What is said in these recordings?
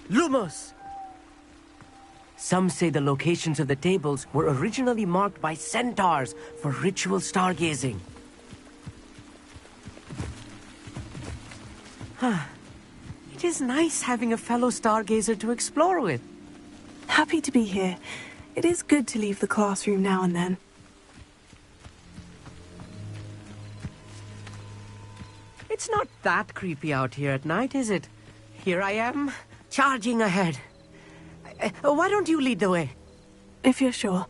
Lumos! Some say the locations of the tables were originally marked by centaurs for ritual stargazing. It is nice having a fellow stargazer to explore with. Happy to be here. It is good to leave the classroom now and then. It's not that creepy out here at night, is it? Here I am, charging ahead. Why don't you lead the way? If you're sure.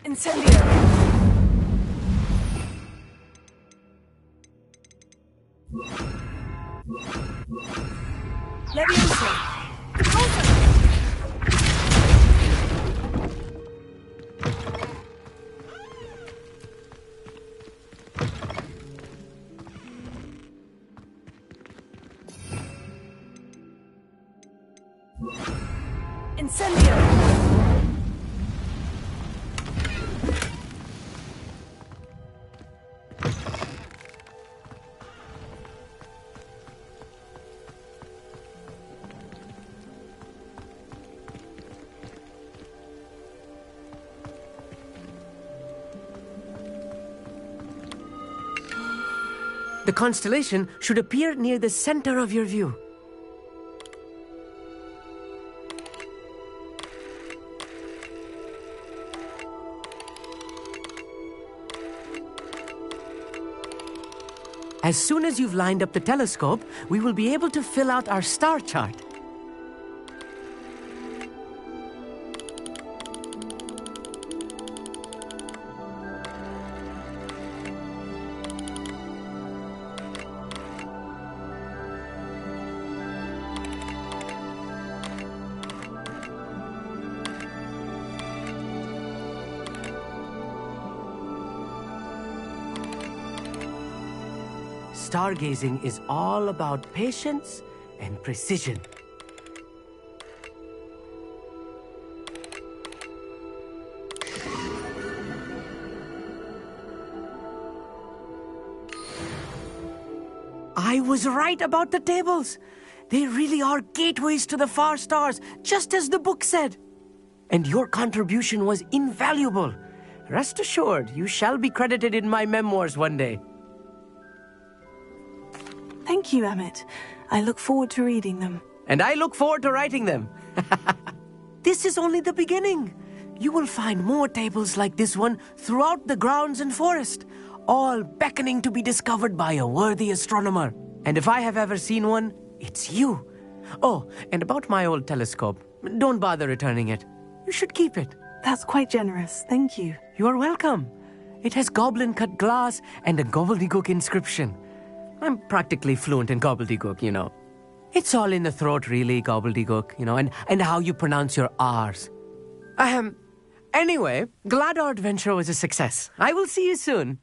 Incendio! Leviosa! Incendio! The constellation should appear near the center of your view. As soon as you've lined up the telescope, we will be able to fill out our star chart. Stargazing is all about patience and precision. I was right about the tables. They really are gateways to the far stars, just as the book said. And your contribution was invaluable. Rest assured, you shall be credited in my memoirs one day. Thank you, Emmett. I look forward to reading them. And I look forward to writing them. This is only the beginning. You will find more tables like this one throughout the grounds and forest, all beckoning to be discovered by a worthy astronomer. And if I have ever seen one, it's you. Oh, and about my old telescope, don't bother returning it. You should keep it. That's quite generous. Thank you. You are welcome. It has goblin-cut glass and a gobbledygook inscription. I'm practically fluent in gobbledygook, you know. It's all in the throat, really, gobbledygook, you know, and how you pronounce your R's. Anyway, glad our adventure was a success. I will see you soon.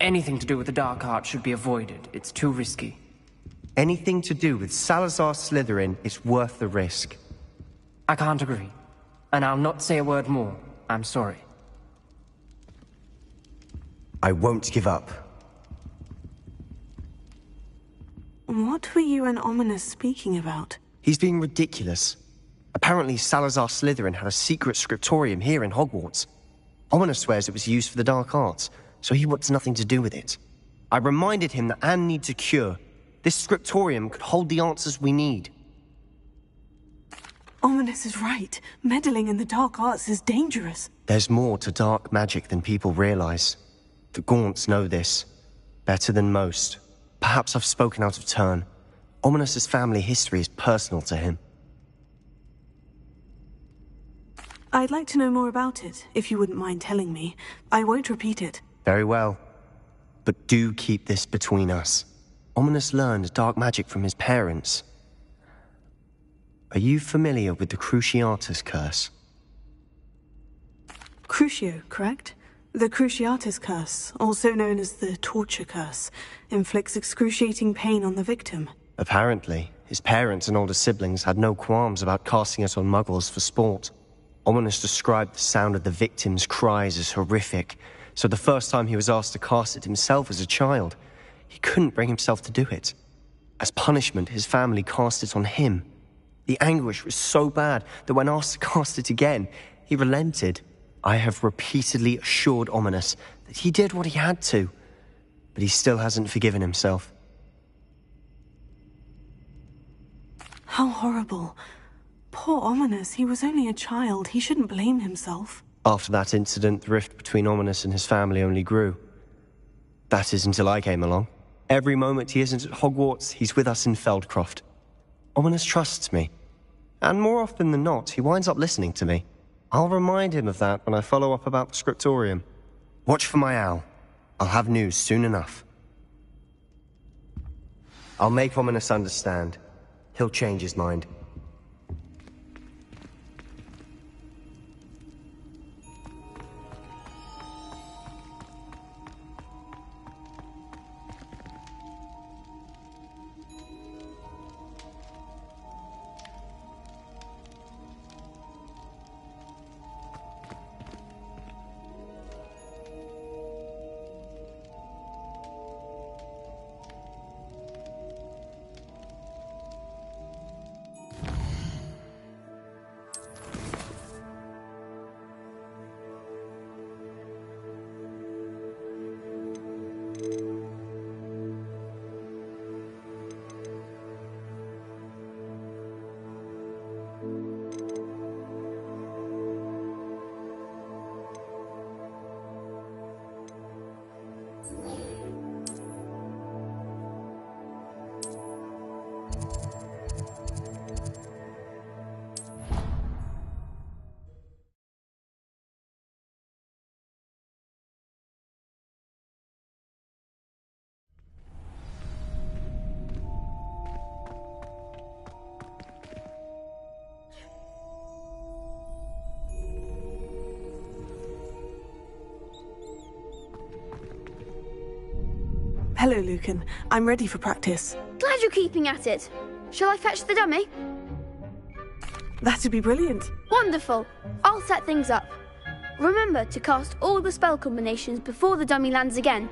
Anything to do with the dark art should be avoided. It's too risky. Anything to do with Salazar Slytherin is worth the risk. I can't agree. And I'll not say a word more. I'm sorry. I won't give up. What were you and Ominous speaking about? He's being ridiculous. Apparently Salazar Slytherin had a secret scriptorium here in Hogwarts. Ominous swears it was used for the dark arts, so he wants nothing to do with it. I reminded him that Anne needs a cure. This scriptorium could hold the answers we need. Ominous is right. Meddling in the dark arts is dangerous. There's more to dark magic than people realize. The Gaunts know this. Better than most. Perhaps I've spoken out of turn. Ominous's family history is personal to him. I'd like to know more about it, if you wouldn't mind telling me. I won't repeat it. Very well. But do keep this between us. Ominous learned dark magic from his parents. Are you familiar with the Cruciatus Curse? Crucio, correct? The Cruciatus Curse, also known as the Torture Curse, inflicts excruciating pain on the victim. Apparently, his parents and older siblings had no qualms about casting it on muggles for sport. Ominous described the sound of the victim's cries as horrific, so the first time he was asked to cast it himself as a child, he couldn't bring himself to do it. As punishment, his family cast it on him. The anguish was so bad that when asked to cast it again, he relented. I have repeatedly assured Ominous that he did what he had to, but he still hasn't forgiven himself. How horrible. Poor Ominous, he was only a child. He shouldn't blame himself. After that incident, the rift between Ominous and his family only grew. That is until I came along. Every moment he isn't at Hogwarts, he's with us in Feldcroft. Ominous trusts me. And more often than not, he winds up listening to me. I'll remind him of that when I follow up about the scriptorium. Watch for my owl. I'll have news soon enough. I'll make Ominous understand. He'll change his mind. Hello, Lucan. I'm ready for practice. Glad you're keeping at it. Shall I fetch the dummy? That'd be brilliant. Wonderful. I'll set things up. Remember to cast all the spell combinations before the dummy lands again.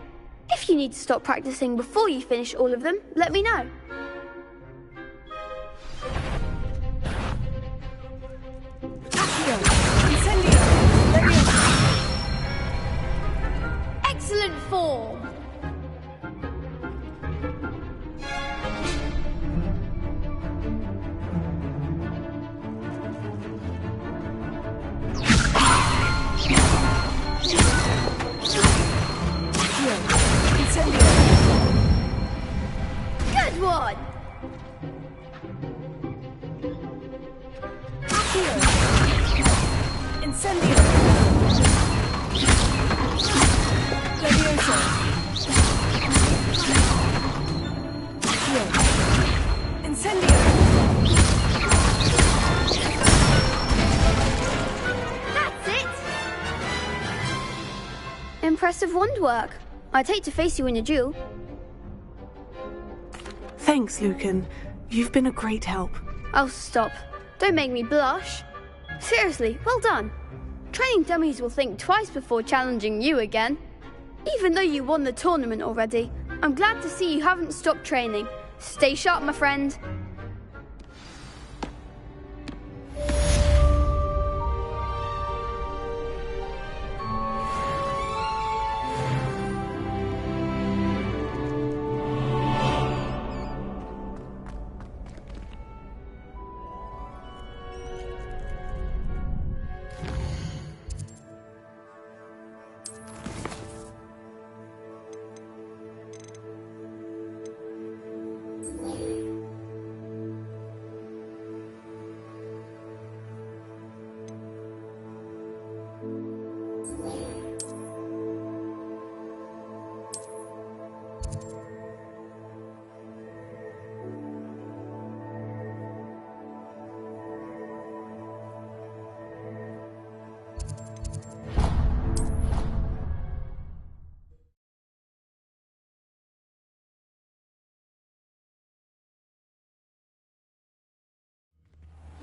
If you need to stop practicing before you finish all of them, let me know. Excellent form! Good one! Incendio! Levioso! Incendio! That's it! Impressive wand work. I'd hate to face you in a duel. Thanks, Lucan. You've been a great help. Oh, stop. Don't make me blush. Seriously, well done. Training dummies will think twice before challenging you again. Even though you won the tournament already, I'm glad to see you haven't stopped training. Stay sharp, my friend.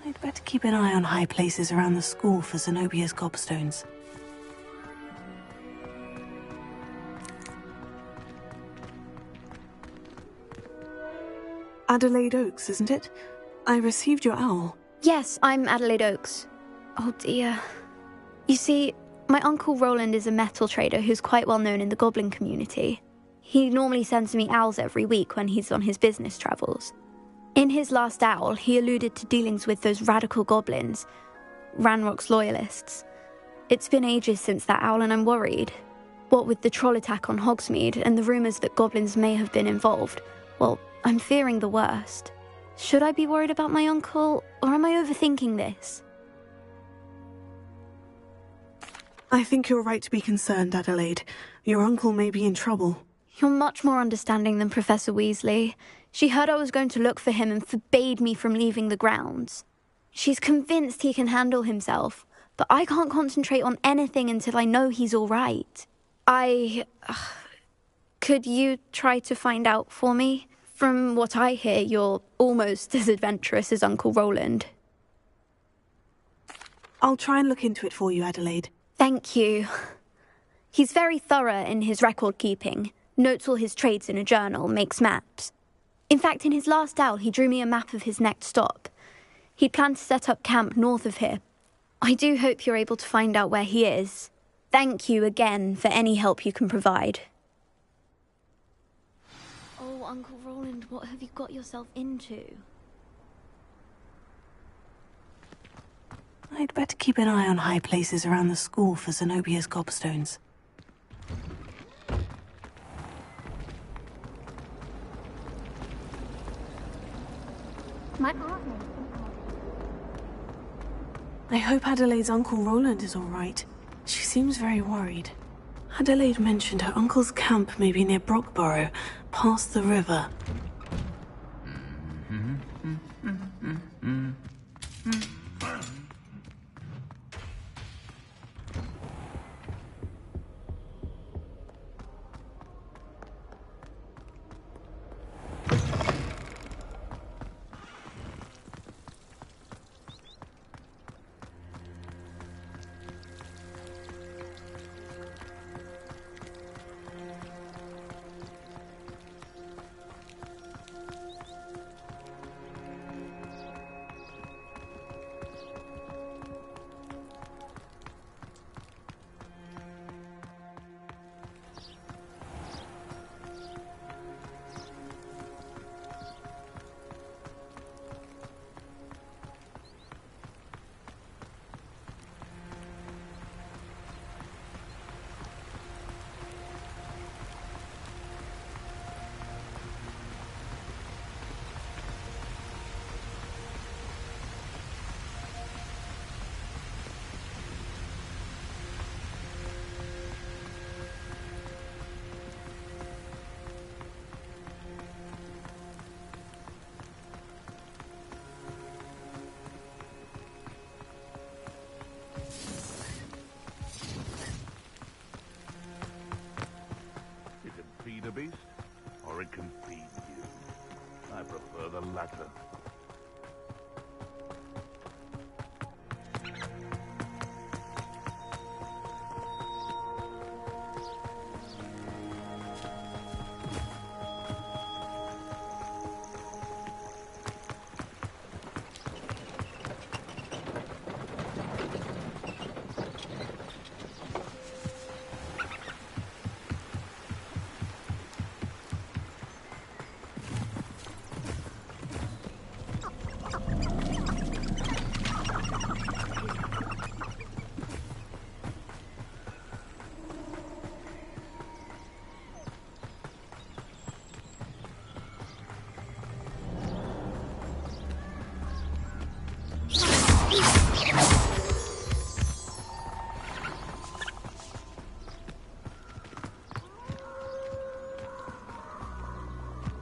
I'd better keep an eye on high places around the school for Zenobia's gobstones. Adelaide Oaks, isn't it? I received your owl. Yes, I'm Adelaide Oaks. Oh dear. You see, my uncle Roland is a metal trader who's quite well known in the goblin community. He normally sends me owls every week when he's on his business travels. In his last owl, he alluded to dealings with those radical goblins, Ranrock's loyalists. It's been ages since that owl and I'm worried. What with the troll attack on Hogsmeade and the rumours that goblins may have been involved, well, I'm fearing the worst. Should I be worried about my uncle, or am I overthinking this? I think you're right to be concerned, Adelaide. Your uncle may be in trouble. You're much more understanding than Professor Weasley. She heard I was going to look for him and forbade me from leaving the grounds. She's convinced he can handle himself, but I can't concentrate on anything until I know he's all right. Could you try to find out for me? From what I hear, you're almost as adventurous as Uncle Roland. I'll try and look into it for you, Adelaide. Thank you. He's very thorough in his record keeping, notes all his trades in a journal, makes maps. In fact, in his last owl, he drew me a map of his next stop. He planned to set up camp north of here. I do hope you're able to find out where he is. Thank you again for any help you can provide. Oh, Uncle Roland, what have you got yourself into? I'd better keep an eye on high places around the school for Zenobia's gobstones. I hope Adelaide's Uncle Roland is all right. She seems very worried. Adelaide mentioned her uncle's camp may be near Brockborough, past the river. wildebeest, or it can feed you. I prefer the latter.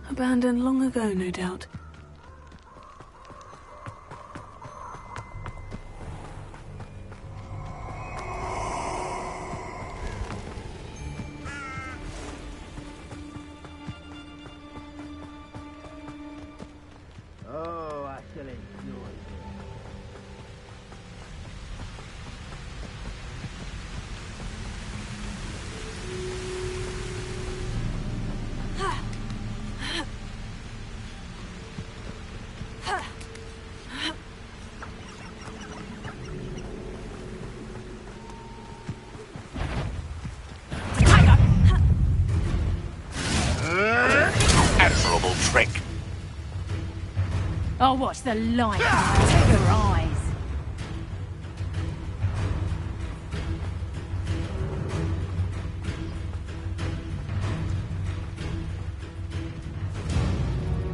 Abandoned long ago, no doubt. Oh, I shall enjoy this. Admirable trick. I'll watch the light out of your eyes.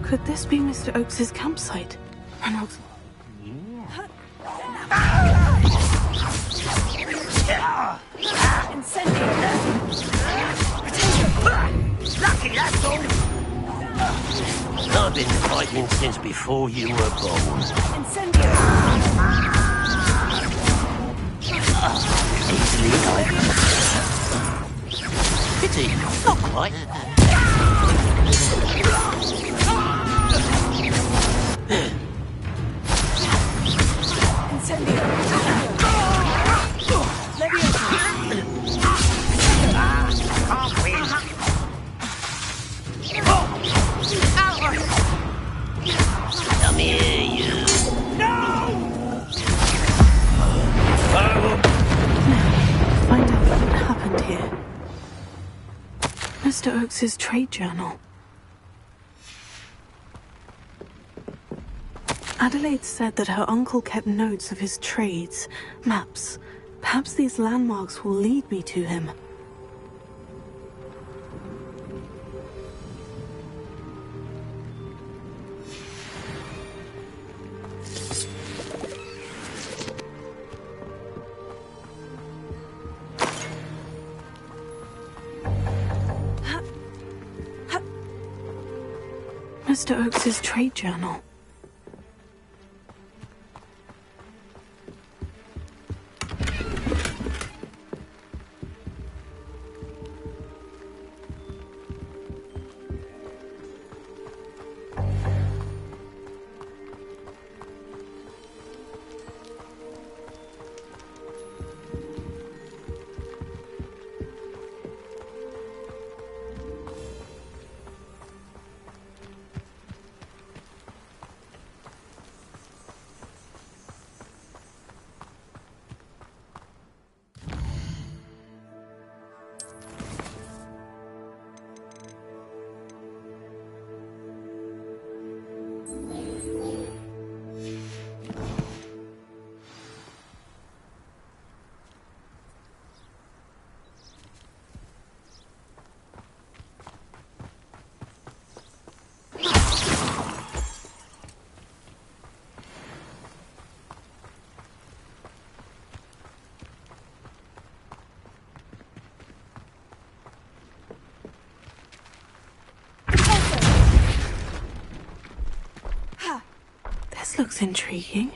Could this be Mr. Oakes's campsite? Reynolds. Lucky, that's all. I've been fighting since before you were born. Easily guided. Pity, not quite. Come here, you. Find out what happened here. Mr. Oakes's trade journal. Adelaide said that her uncle kept notes of his trades, maps. Perhaps these landmarks will lead me to him. Mr. Oakes's trade journal. This looks intriguing.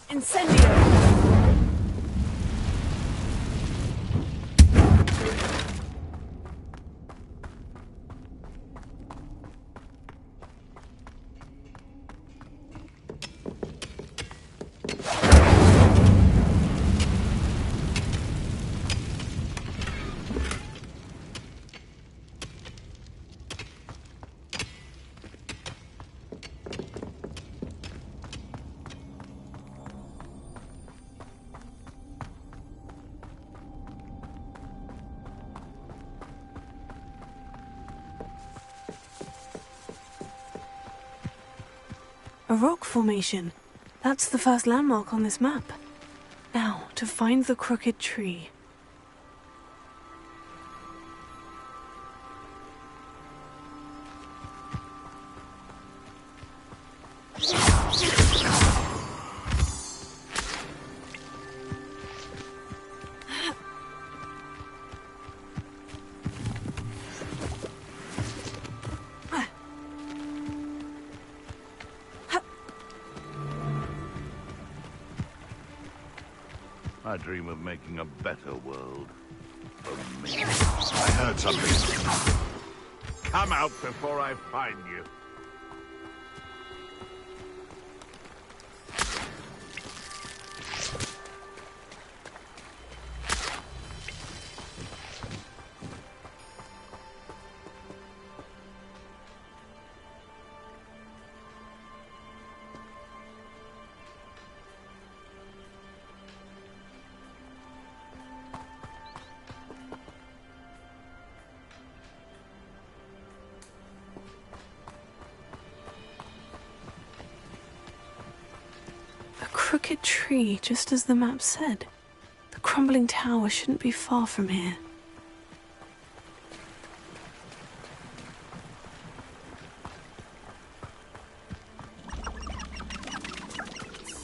Incendio! A rock formation. That's the first landmark on this map. Now, to find the crooked tree. I dream of making a better world for me. I heard something. Come out before I find you. Crooked tree, just as the map said. The crumbling tower shouldn't be far from here.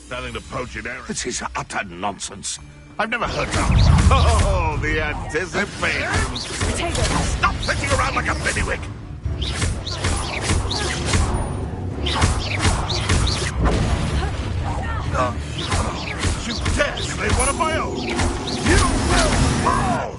Nothing to poach in there. This is utter nonsense. I've never heard that. Oh, the anticipation. Stop sitting around like a biddiwig. You dare slay one of my own! You will fall!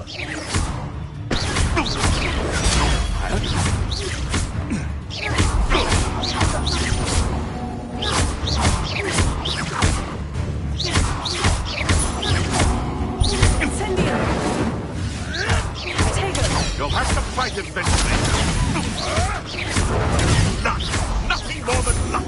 Incendio! You'll have to fight eventually. Luck! Nothing more than luck!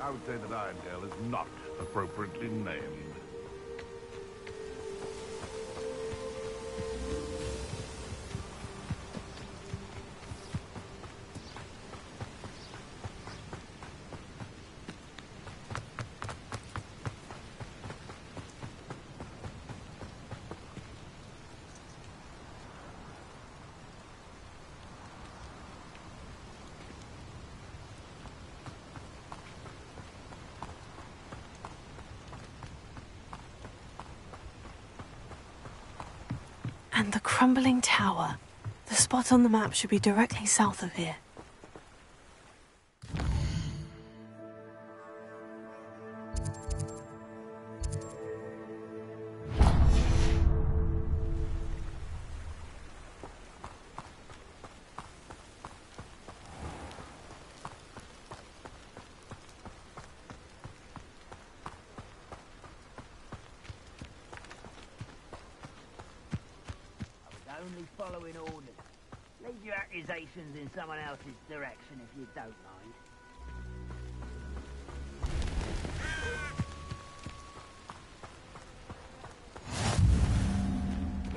I would say that Irondale is not appropriately named. And the crumbling tower. The spot on the map should be directly south of here. Only following orders. Leave your accusations in someone else's direction if you don't mind.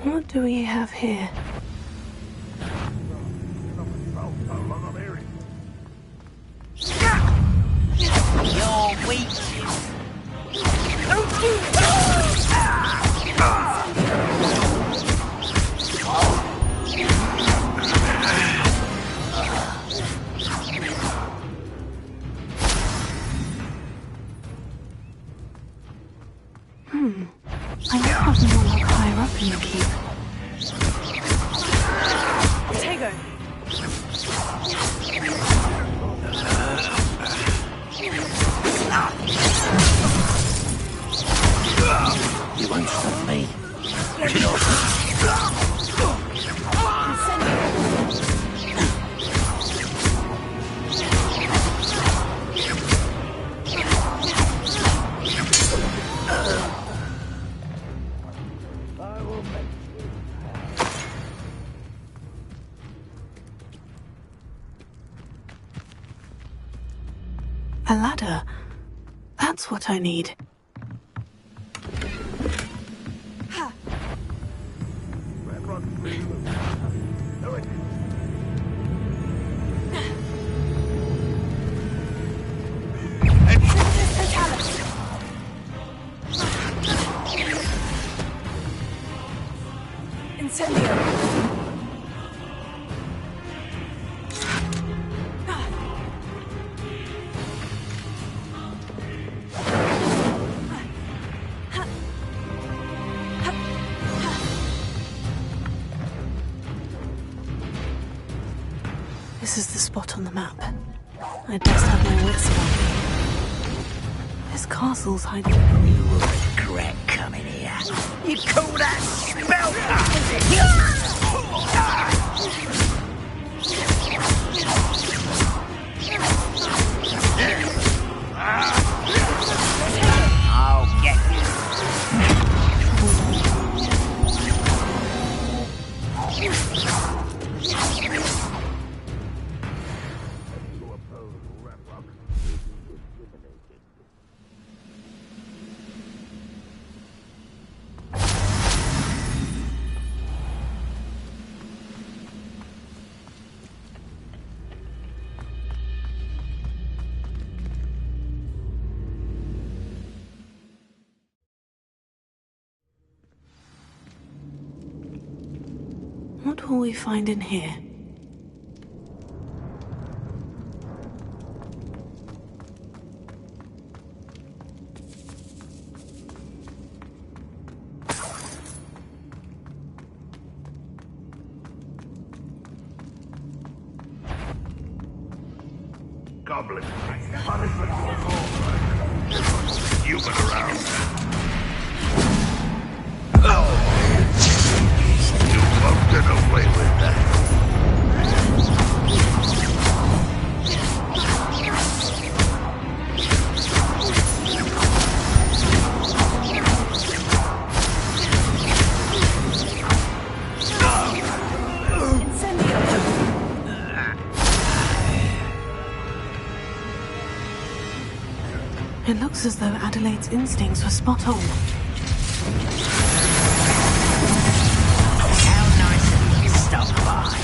What do we have here? You're weak. I wonder if we will look higher up in the keep. Tego! You won't stop me. A ladder. That's what I need. This is the spot on the map. I'd best have my wits about me. This castle's hiding. You will regret coming here. You call that spell? I'll get What will we find in here? Goblin. Punishment for all. You've been around. You won't get away with that. It looks as though Adelaide's instincts were spot on. How nice of you to stop by.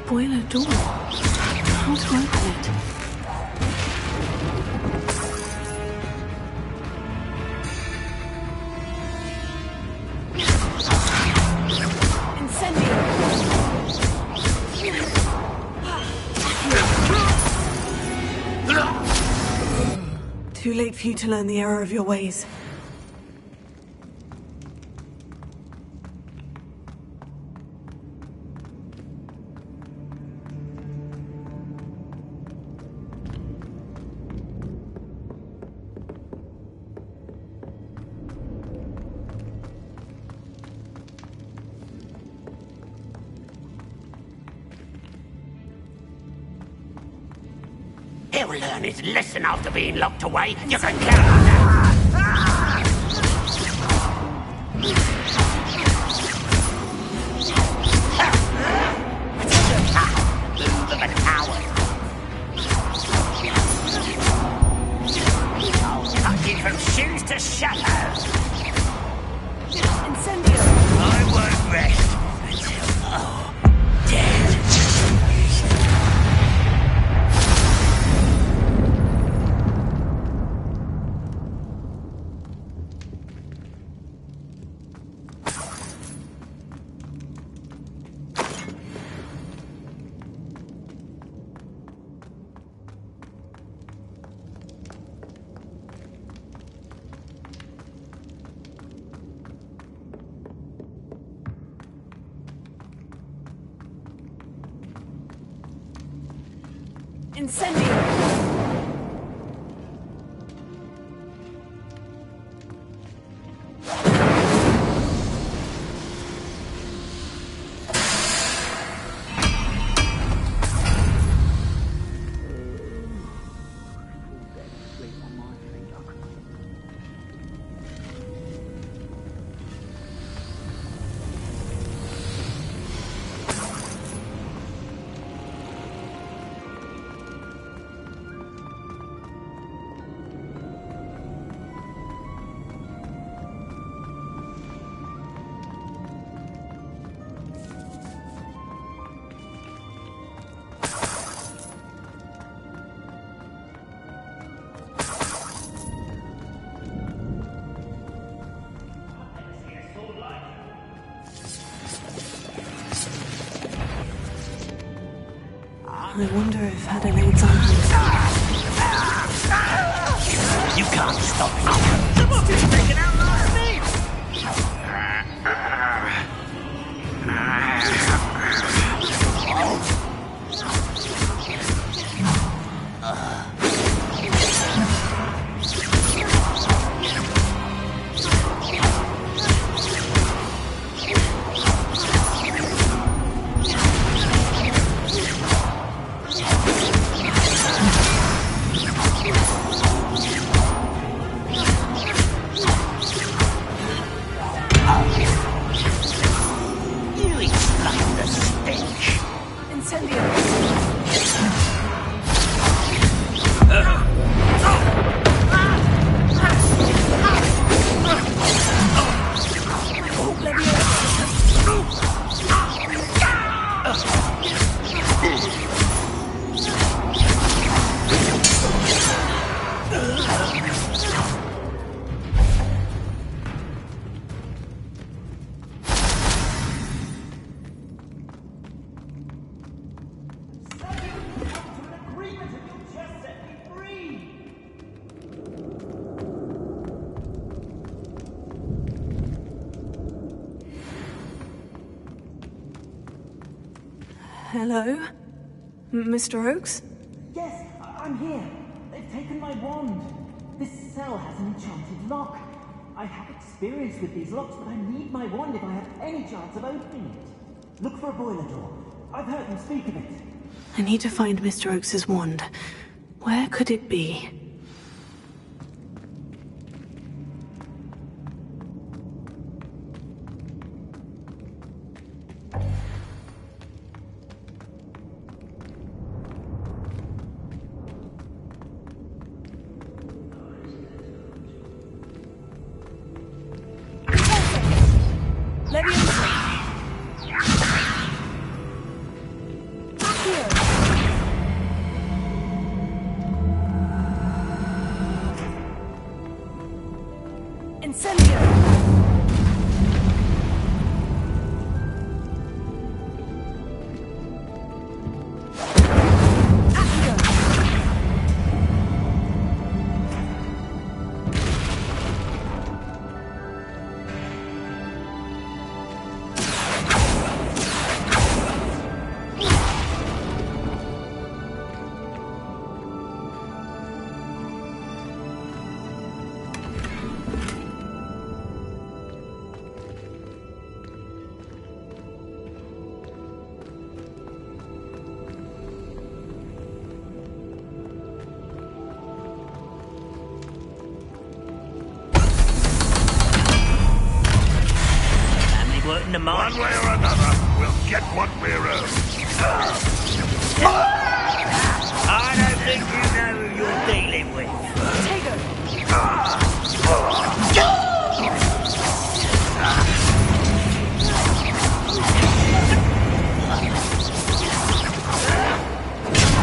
Boiler door. How to open it? Too late for you to learn the error of your ways. He'll learn his lesson after being locked away. You can count on that. Move of an hour. I'll cut you from shoes to shadows. I won't rest until dead. I wonder if Adelaide's on. You can't stop me. Someone's just taken out last me. Hello? Mr. Oakes? Yes, I'm here. They've taken my wand. This cell has an enchanted lock. I have experience with these locks, but I need my wand if I have any chance of opening it. Look for a boiler door. I've heard them speak of it. I need to find Mr. Oakes' wand. Where could it be? One way or another, we'll get what we're owed. I don't think you know who you're dealing with.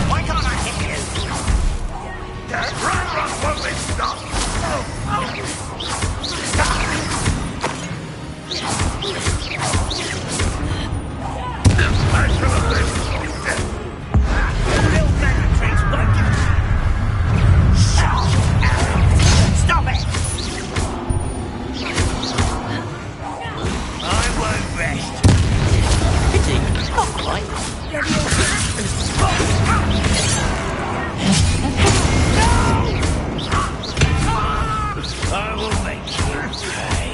Why can't I hit you? Run, won't they stop? Stop it! I won't rest. Pity. Not quite. I will make you pay.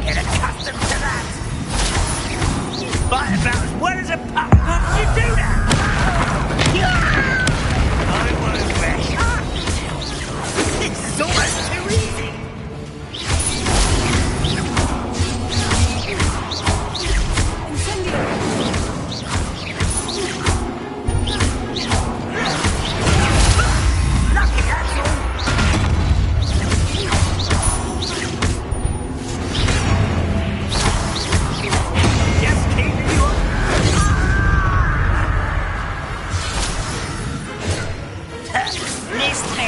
Get accustomed to that. Fight about as well as a pup. How did you do that? I won't rest. This is almost too easy. Lucky that's all. Just keeping you on. Miss me.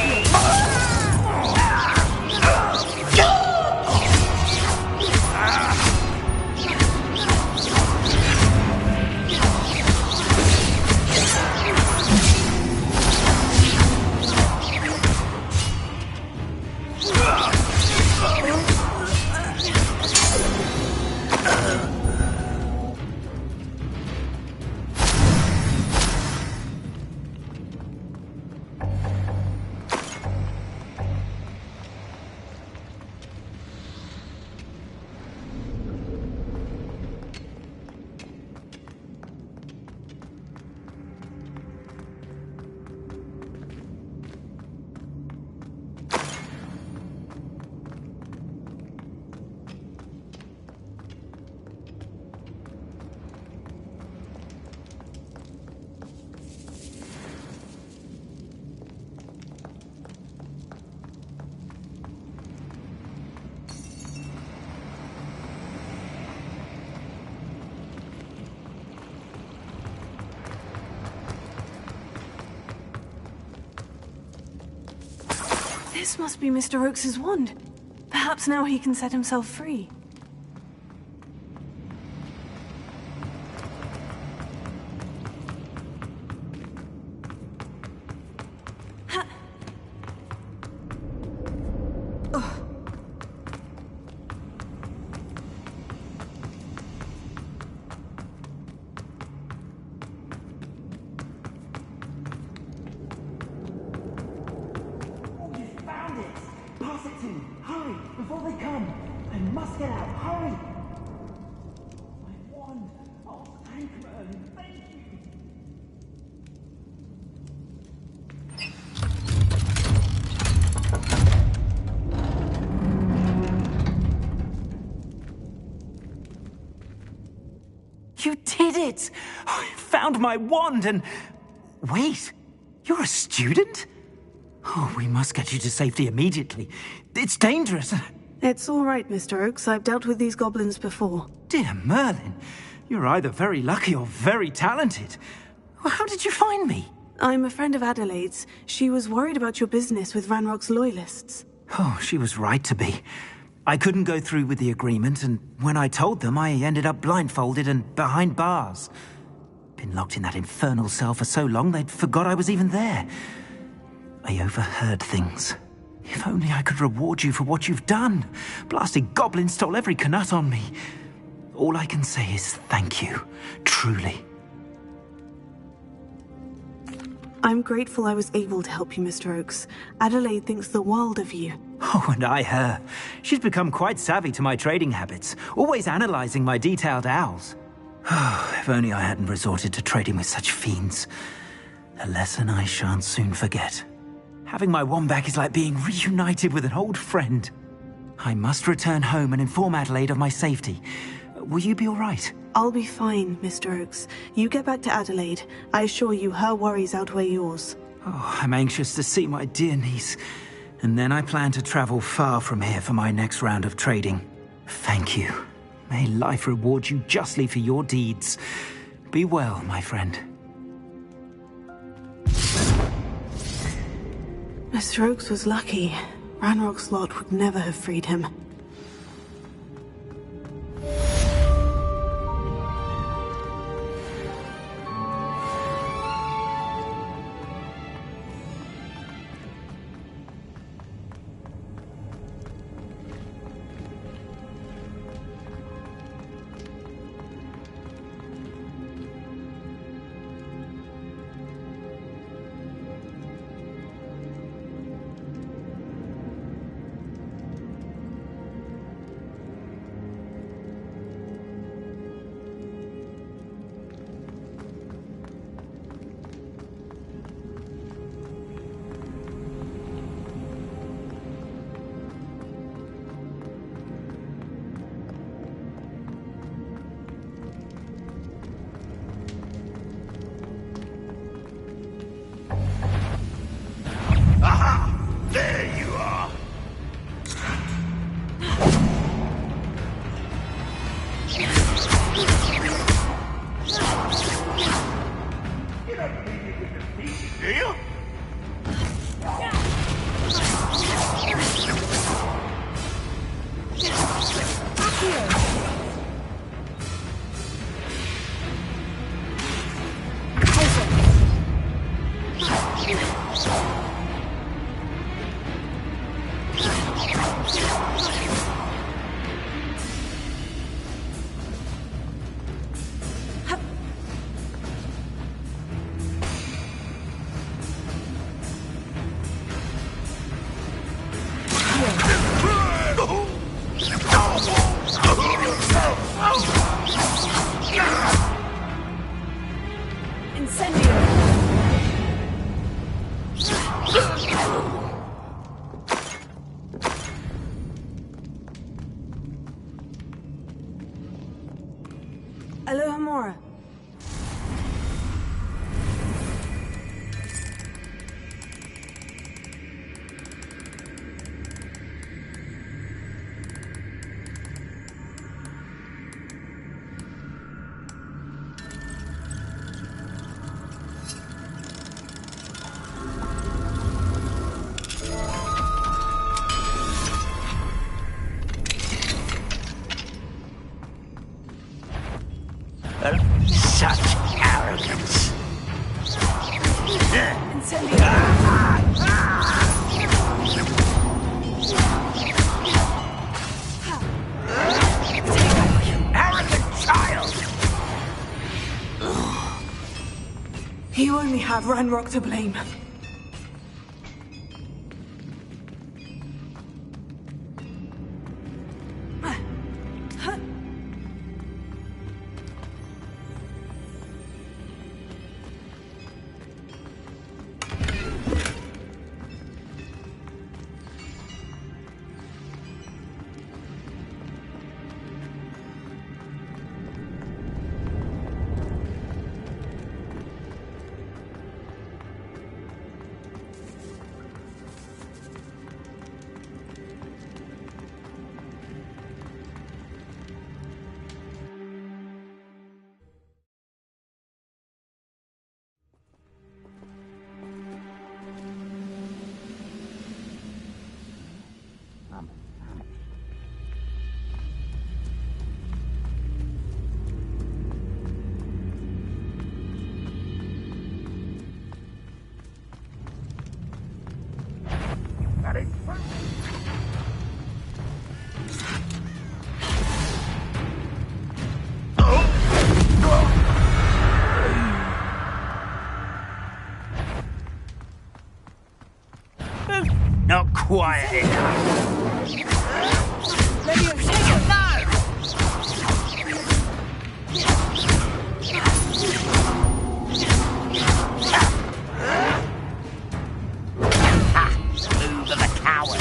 This must be Mr. Oakes' wand. Perhaps now he can set himself free. to! Hurry, before they come! I must get out, hurry! My wand! Oh, thank Merlin, thank you! You did it! I found my wand and... Wait, you're a student? Oh, we must get you to safety immediately. It's dangerous. It's all right, Mr. Oakes. I've dealt with these goblins before. Dear Merlin, you're either very lucky or very talented. Well, how did you find me? I'm a friend of Adelaide's. She was worried about your business with Ranrock's loyalists. Oh, she was right to be. I couldn't go through with the agreement, and when I told them, I ended up blindfolded and behind bars. Been locked in that infernal cell for so long, they'd forgot I was even there. I overheard things. If only I could reward you for what you've done. Blasted goblins stole every Knut on me. All I can say is thank you, truly. I'm grateful I was able to help you, Mr. Oakes. Adelaide thinks the world of you. Oh, and I her. She's become quite savvy to my trading habits, always analyzing my detailed owls. If only I hadn't resorted to trading with such fiends. A lesson I shan't soon forget. Having my wand back is like being reunited with an old friend. I must return home and inform Adelaide of my safety. Will you be all right? I'll be fine, Mr. Oakes. You get back to Adelaide. I assure you her worries outweigh yours. Oh, I'm anxious to see my dear niece. And then I plan to travel far from here for my next round of trading. Thank you. May life reward you justly for your deeds. Be well, my friend. Mr. Oakes was lucky. Ranrock's lot would never have freed him. Alohomora. Such arrogance. Arrogant child! You only have Ranrock to blame. Not quiet enough. Move of a coward.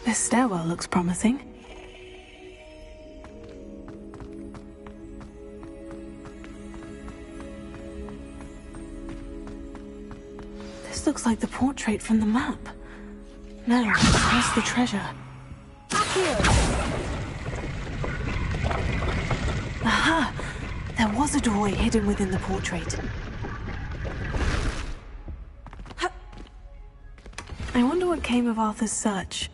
This stairwell looks promising. This looks like the portrait from the map. No, where's the treasure? Aha! There was a doorway hidden within the portrait. I wonder what came of Arthur's search.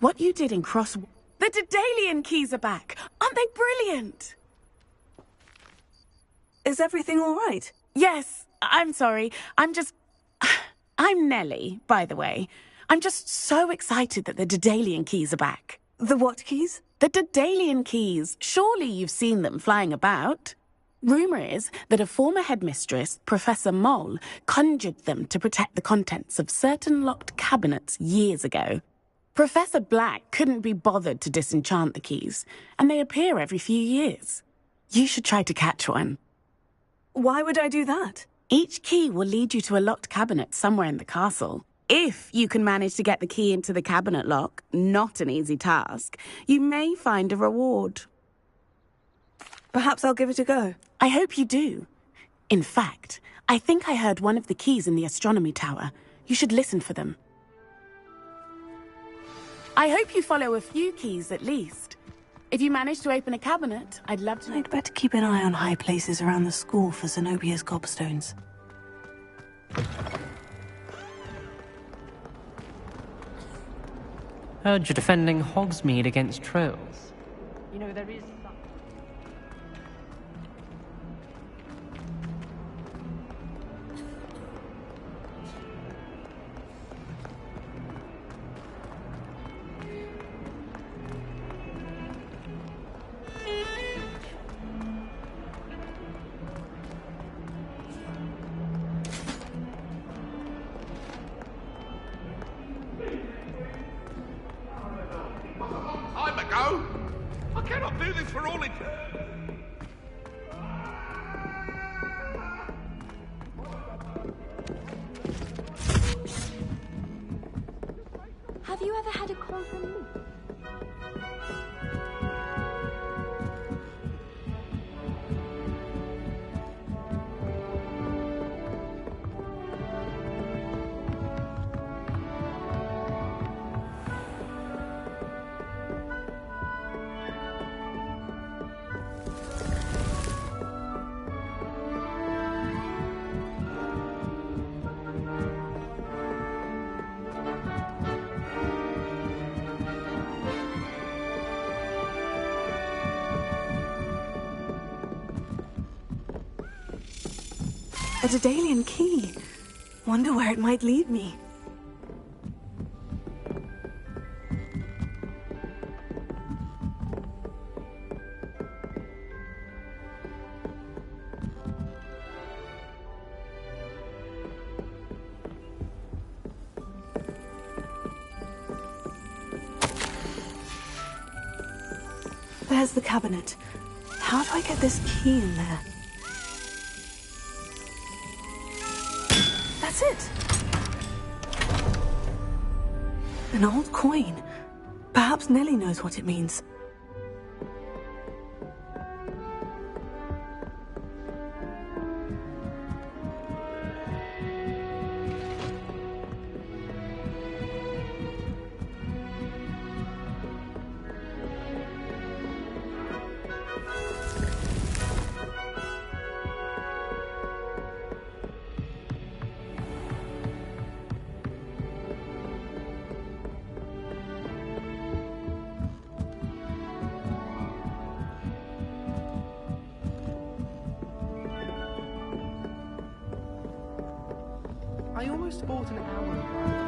What you did in Cross... The Daedalian keys are back! Aren't they brilliant? Is everything all right? Yes, I'm sorry. I'm Nellie, by the way. I'm just so excited that the Daedalian keys are back. The what keys? The Daedalian keys. Surely you've seen them flying about. Rumour is that a former headmistress, Professor Moll, conjured them to protect the contents of certain locked cabinets years ago. Professor Black couldn't be bothered to disenchant the keys, and they appear every few years. You should try to catch one. Why would I do that? Each key will lead you to a locked cabinet somewhere in the castle. If you can manage to get the key into the cabinet lock, not an easy task, you may find a reward. Perhaps I'll give it a go. I hope you do. In fact, I think I heard one of the keys in the astronomy tower. You should listen for them. I hope you follow a few keys at least. If you manage to open a cabinet, I'd love to... I'd better keep an eye on high places around the school for Zenobia's gobstones. Heard you're defending Hogsmeade against trolls. You know, there is... Have you ever had a call from me? A Daedalian key. Wonder where it might lead me. There's the cabinet. How do I get this key in there? That's it! An old coin. Perhaps Nellie knows what it means. I almost bought an hour ago.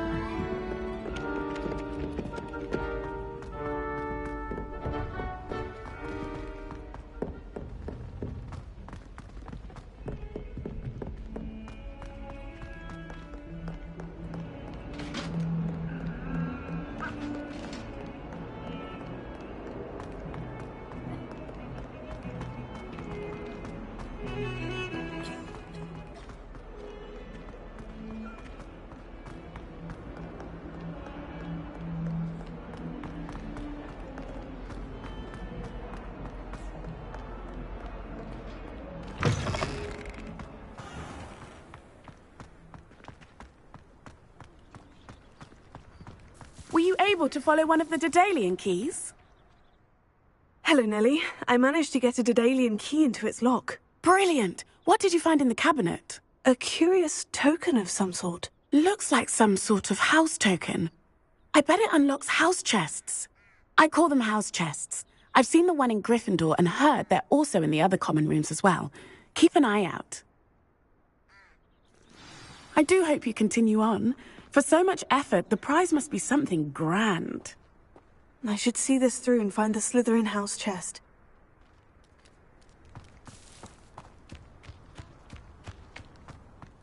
Were you able to follow one of the Daedalian keys? Hello, Nellie. I managed to get a Daedalian key into its lock. Brilliant! What did you find in the cabinet? A curious token of some sort. Looks like some sort of house token. I bet it unlocks house chests. I call them house chests. I've seen the one in Gryffindor and heard they're also in the other common rooms as well. Keep an eye out. I do hope you continue on. For so much effort, the prize must be something grand. I should see this through and find the Slytherin house chest.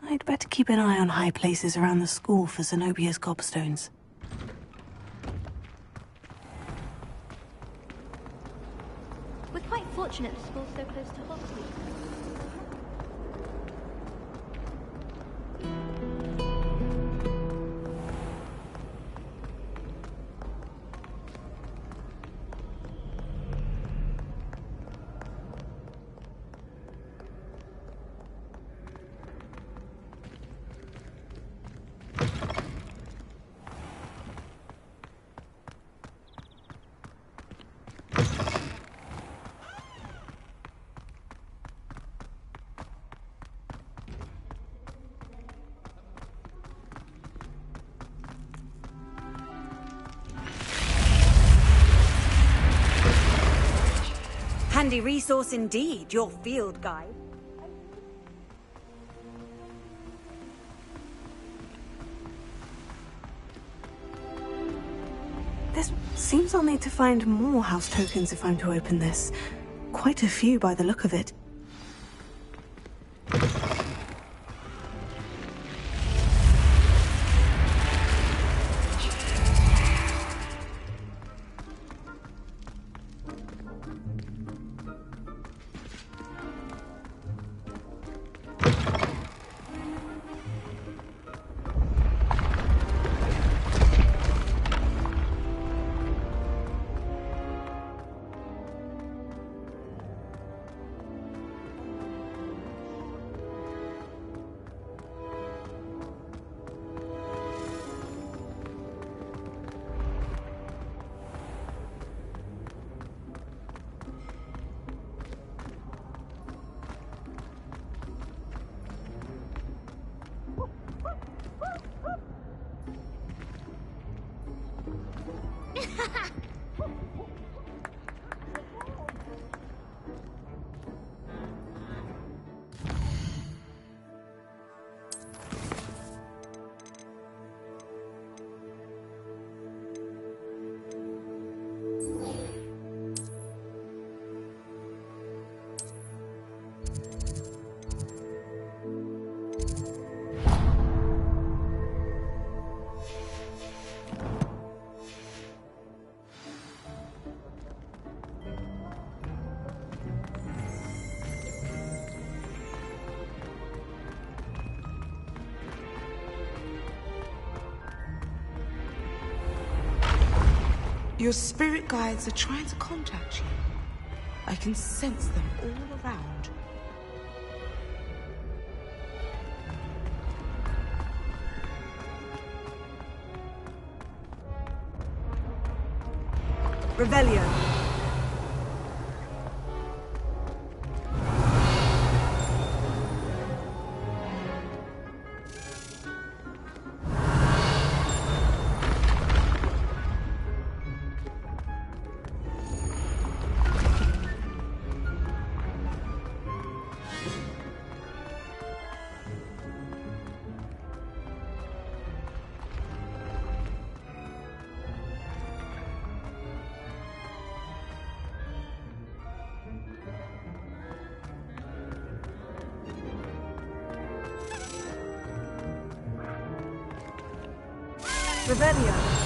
I'd better keep an eye on high places around the school for Zenobia's gobstones. We're quite fortunate the school's so close to Hogwarts. Handy resource indeed, your field guide. This seems I'll need to find more house tokens if I'm to open this. Quite a few by the look of it. Your spirit guides are trying to contact you. I can sense them all around. Revelio. Revelio.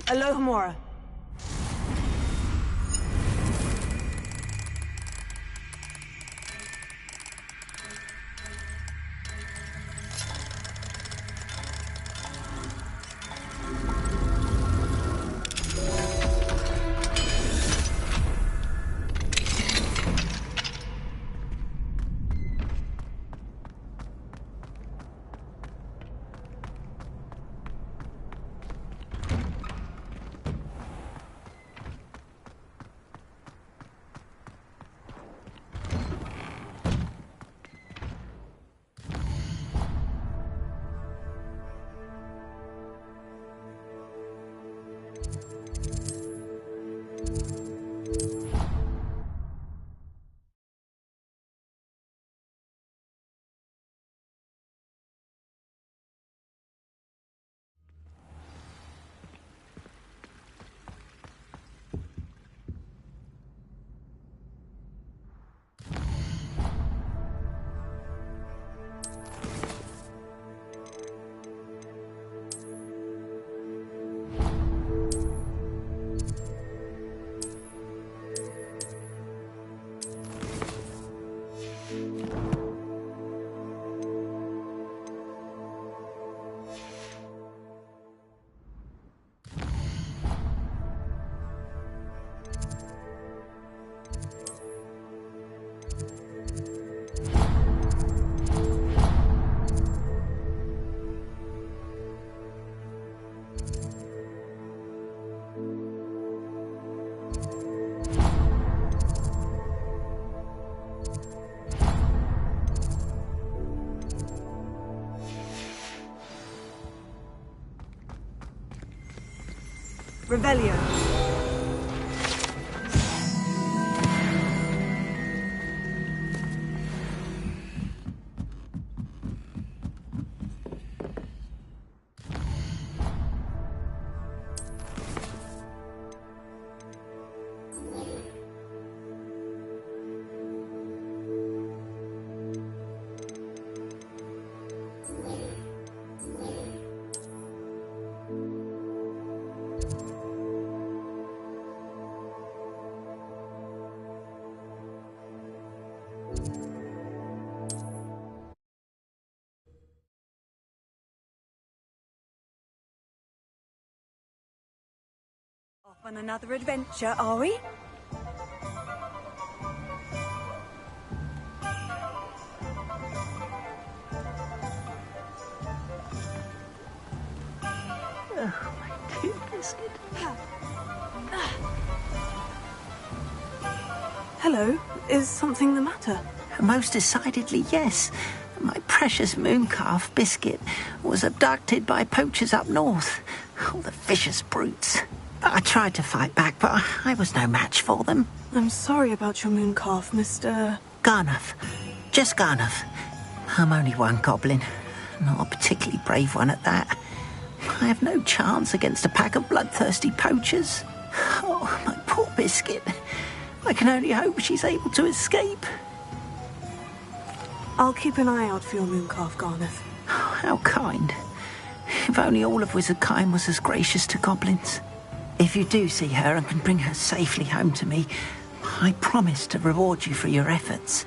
Alohomora. Revelio. Off on another adventure, are we? Oh, my dear biscuit. Hello, is something the matter? Most decidedly, yes. My precious moon calf, Biscuit, was abducted by poachers up north. Oh, the vicious brutes. I tried to fight back, but I was no match for them. I'm sorry about your moon calf, Mr. Garnuff. Just Garnuff. I'm only one goblin. Not a particularly brave one at that. I have no chance against a pack of bloodthirsty poachers. Oh, my poor Biscuit. I can only hope she's able to escape. I'll keep an eye out for your moon calf, Garnuff. Oh, how kind. If only all of Wizardkind was as gracious to goblins. If you do see her and can bring her safely home to me, I promise to reward you for your efforts.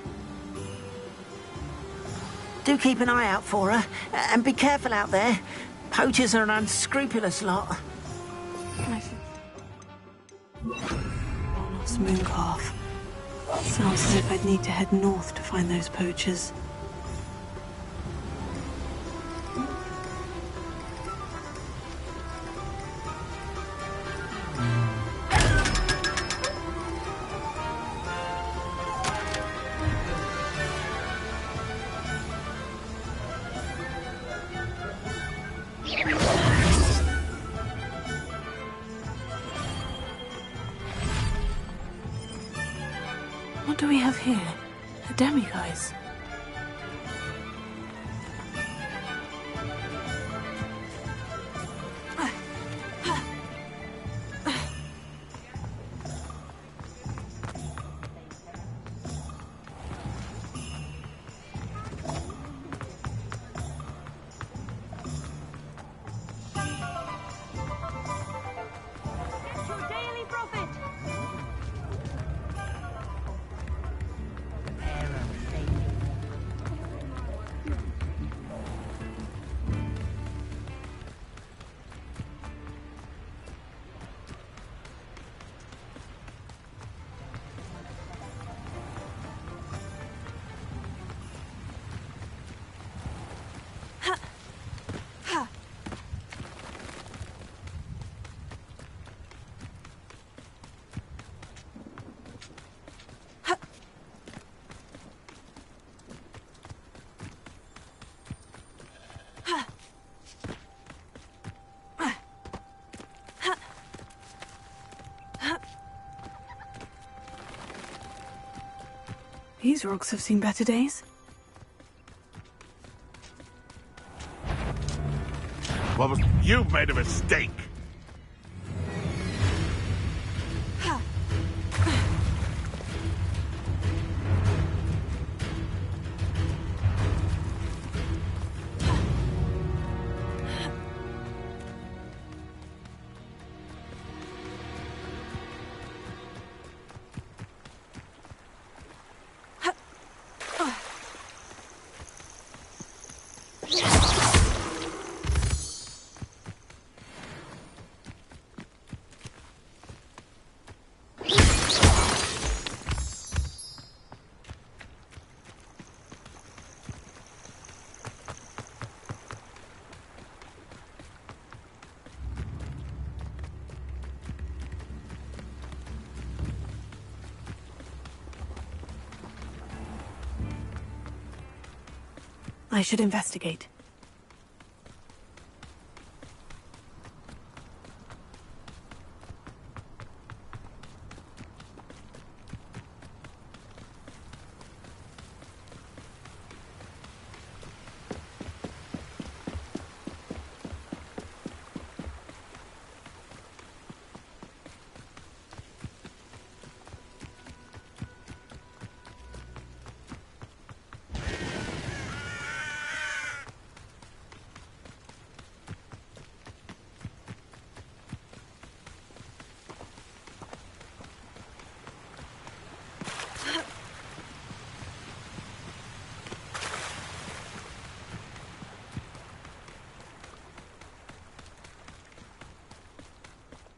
Do keep an eye out for her, and be careful out there. Poachers are an unscrupulous lot. Garnuff's moon calf. Sounds as if I'd need to head north to find those poachers. What do we have here? A demiguise. These rocks have seen better days. What was... You've made a mistake! I should investigate.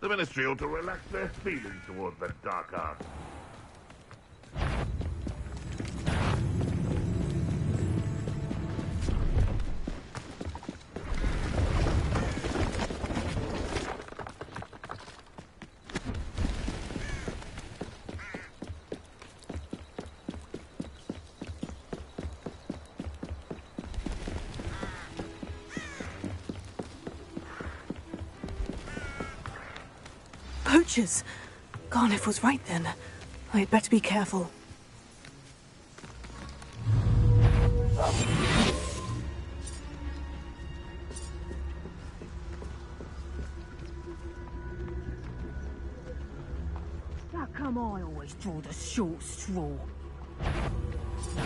The Ministry ought to relax their feelings towards the dark arts. Poachers! Garniff was right then. I'd better be careful. How come I always draw the short straw?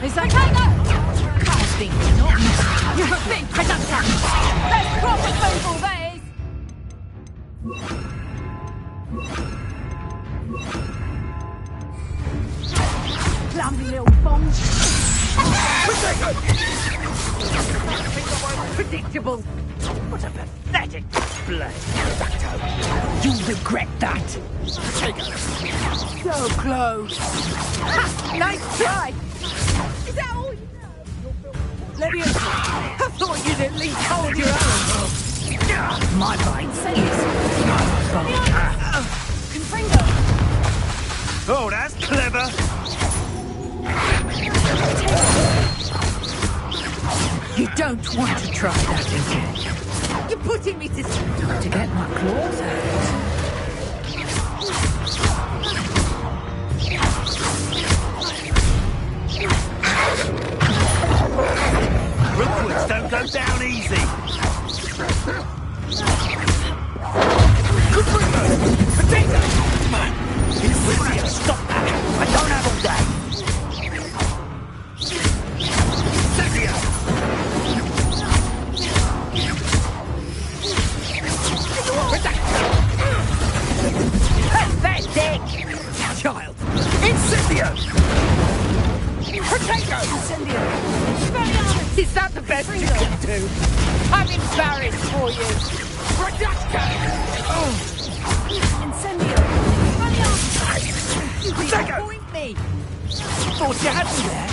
Is that I think not. You're a big presumption! That's proper people, that is! Clumsy little bombs. Predictable. What a pathetic display. You'll regret that. So close. Ha! Nice try. Is that all you know? Leviosa, I thought you'd at least hold your own. My mind says. Confringo. Oh, that's clever. You don't want to try that again. You're putting me to sleep to get my claws out. Rookwoods don't go down easy. Good potato! Man, he's with you. Stop that. I don't have all day. Pathetic! Child! Incendio! Potato! Incendio! Is that the best you can do? I'm embarrassed for you! Reducto! Incendio! You disappoint me! Thought you had me there.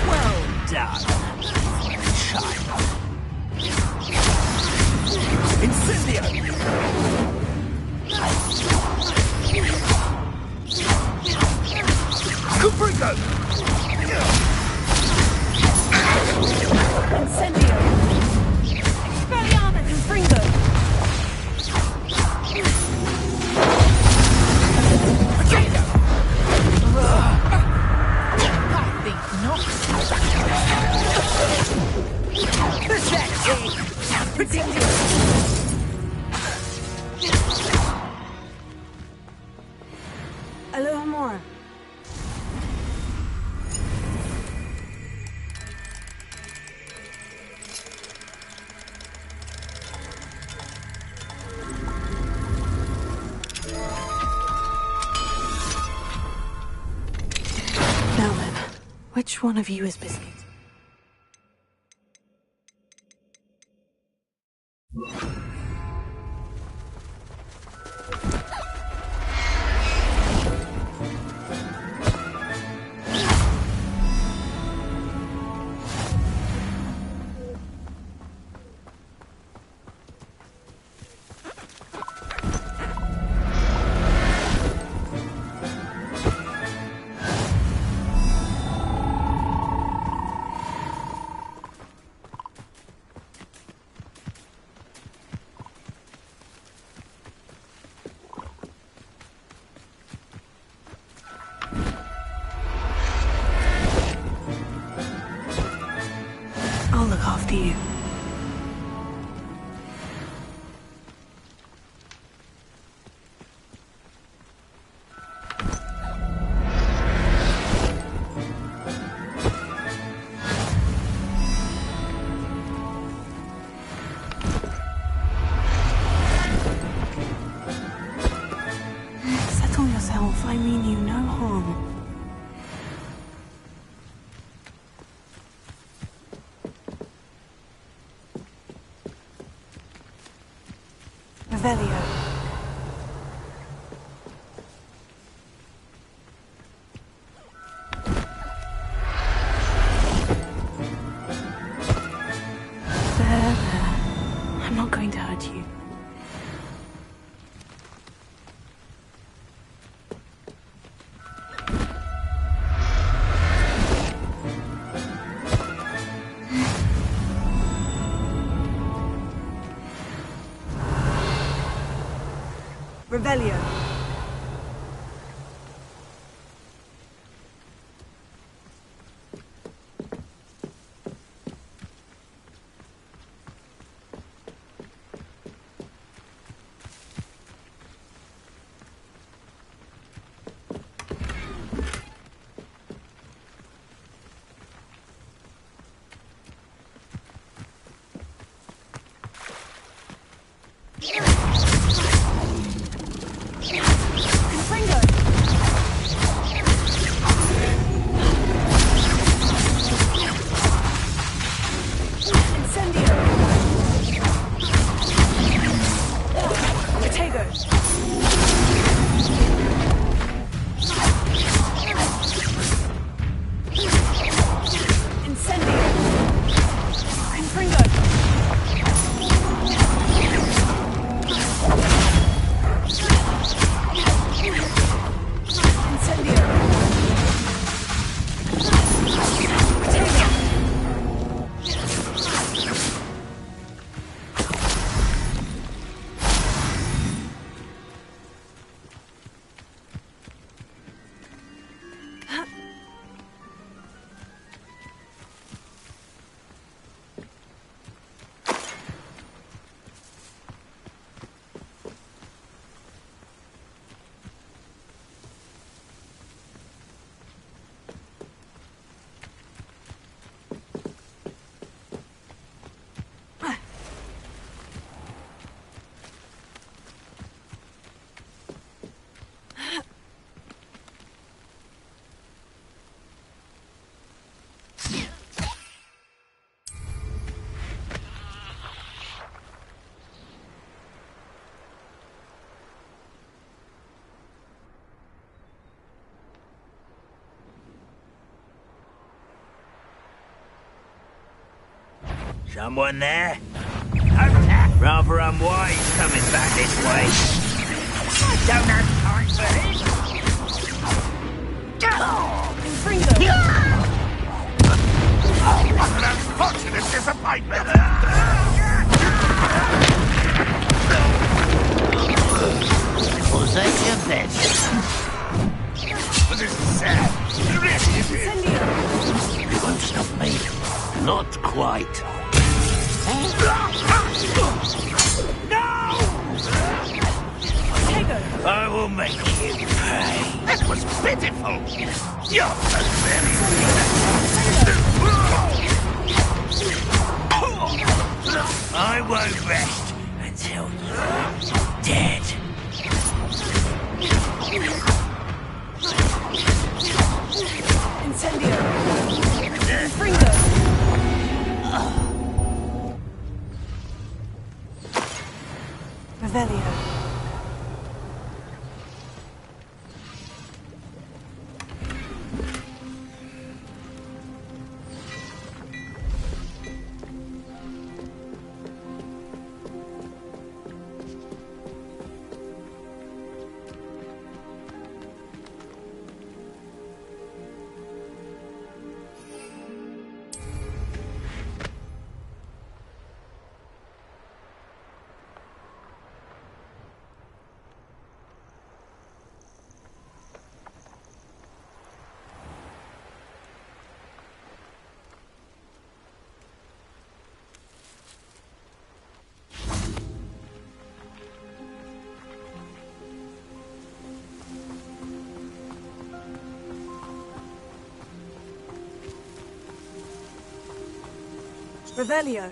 Well done, child. Incendio! Caprico! A little more. Now then, which one of you is Biscuit? I'll look after you. Settle yourself. I mean you no harm. Revelio. There. I'm not going to hurt you. Revelio. Someone there? Rather unwise coming back this way. I don't have time for this. What an unfortunate disappointment! Was that your best? But this is sad. It really is. You won't stop me. Not quite. I will make you pay. That was pitiful. You're I won't rest until you're dead. Incendio! Fringo! Revelio. Revelio.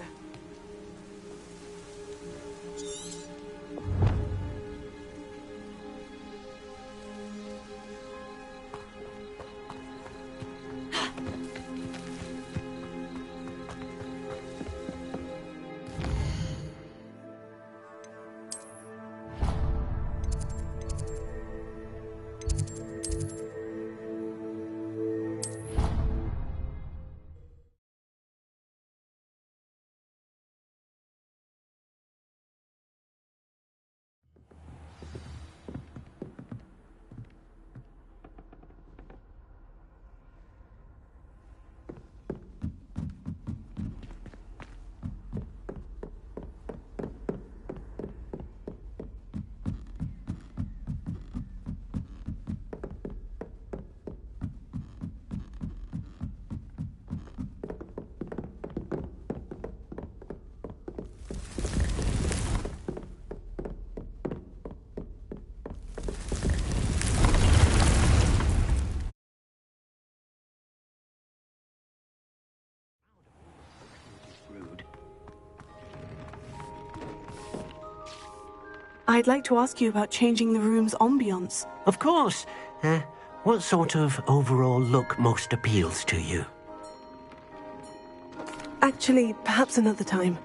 I'd like to ask you about changing the room's ambience. Of course. What sort of overall look most appeals to you? Actually, perhaps another time.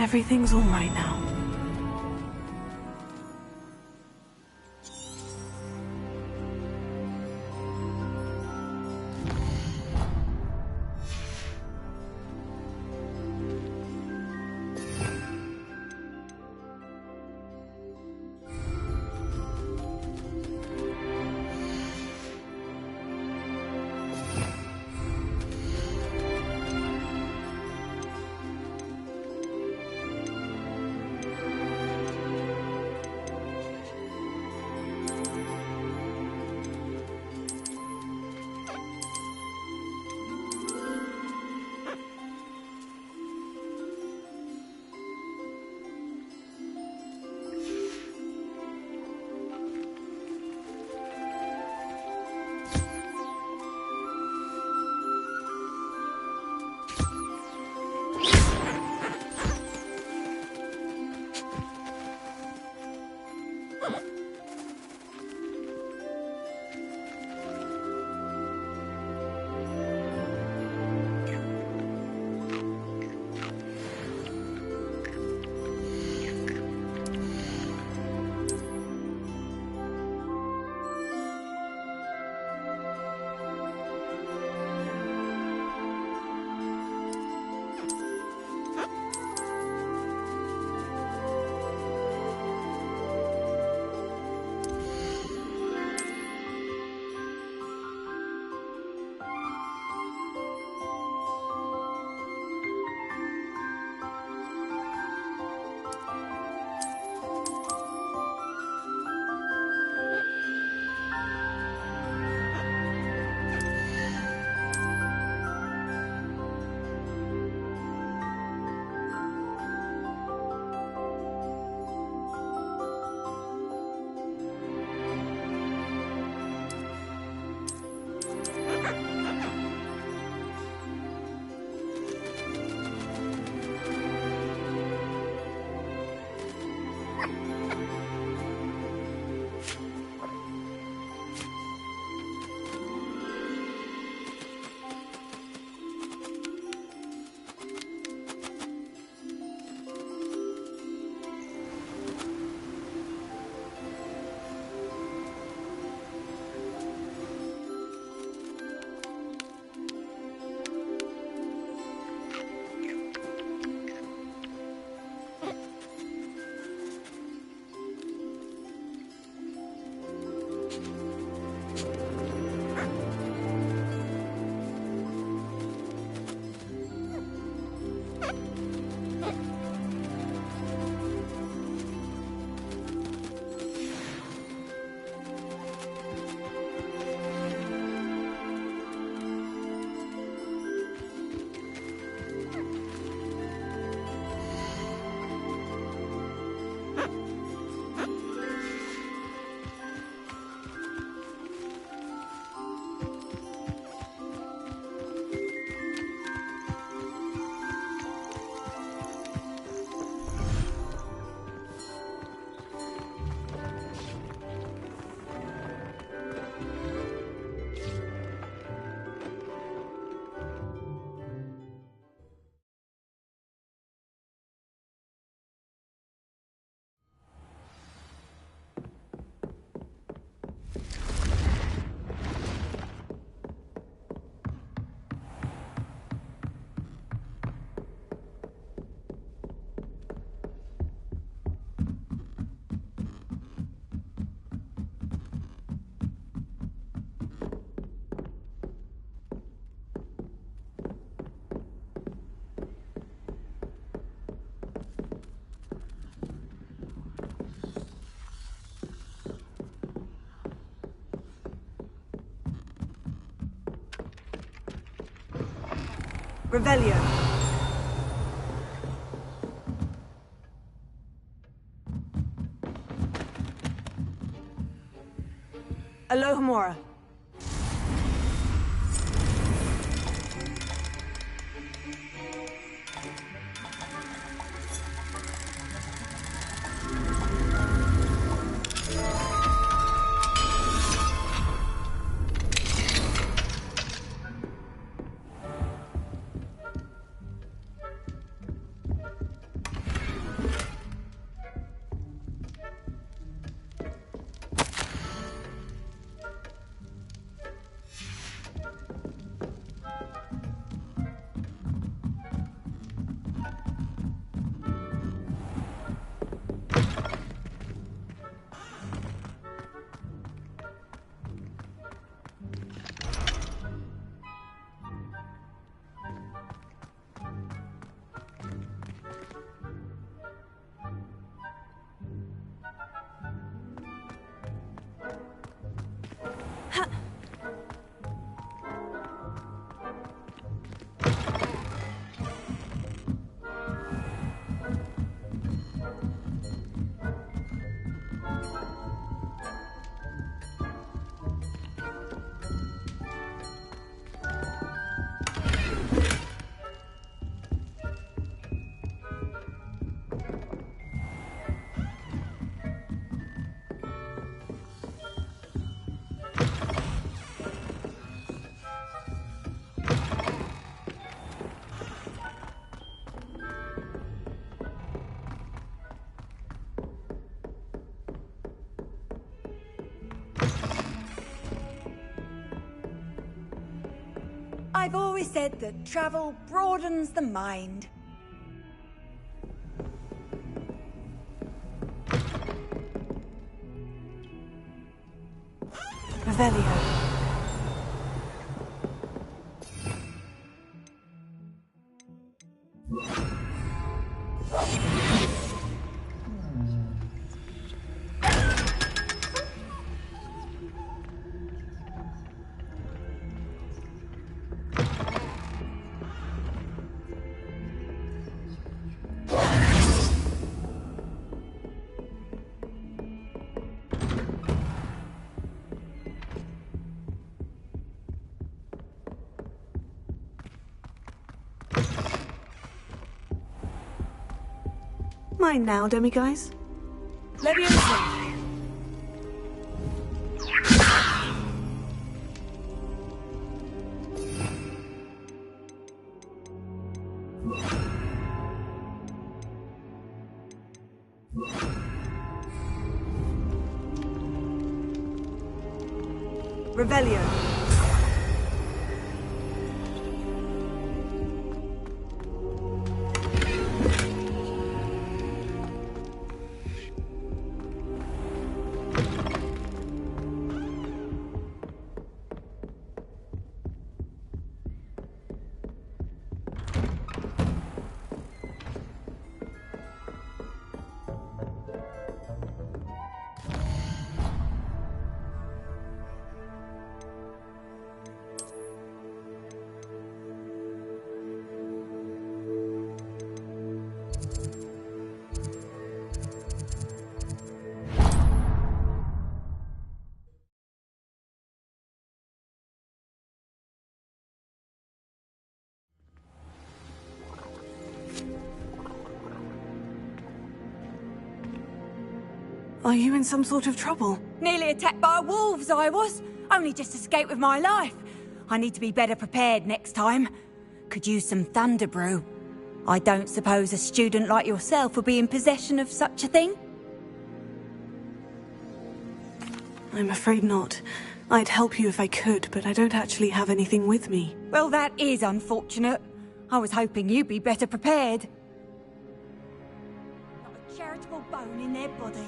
everything's all right now. Revelio. Alohomora. I've always said that travel broadens the mind. Revelio. Mine now, demiguise. Leviosa. Revelio. Are you in some sort of trouble? Nearly attacked by wolves, I was. Only just escaped with my life. I need to be better prepared next time. Could use some thunder brew. I don't suppose a student like yourself would be in possession of such a thing? I'm afraid not. I'd help you if I could, but I don't actually have anything with me. Well, that is unfortunate. I was hoping you'd be better prepared. Not a charitable bone in their body.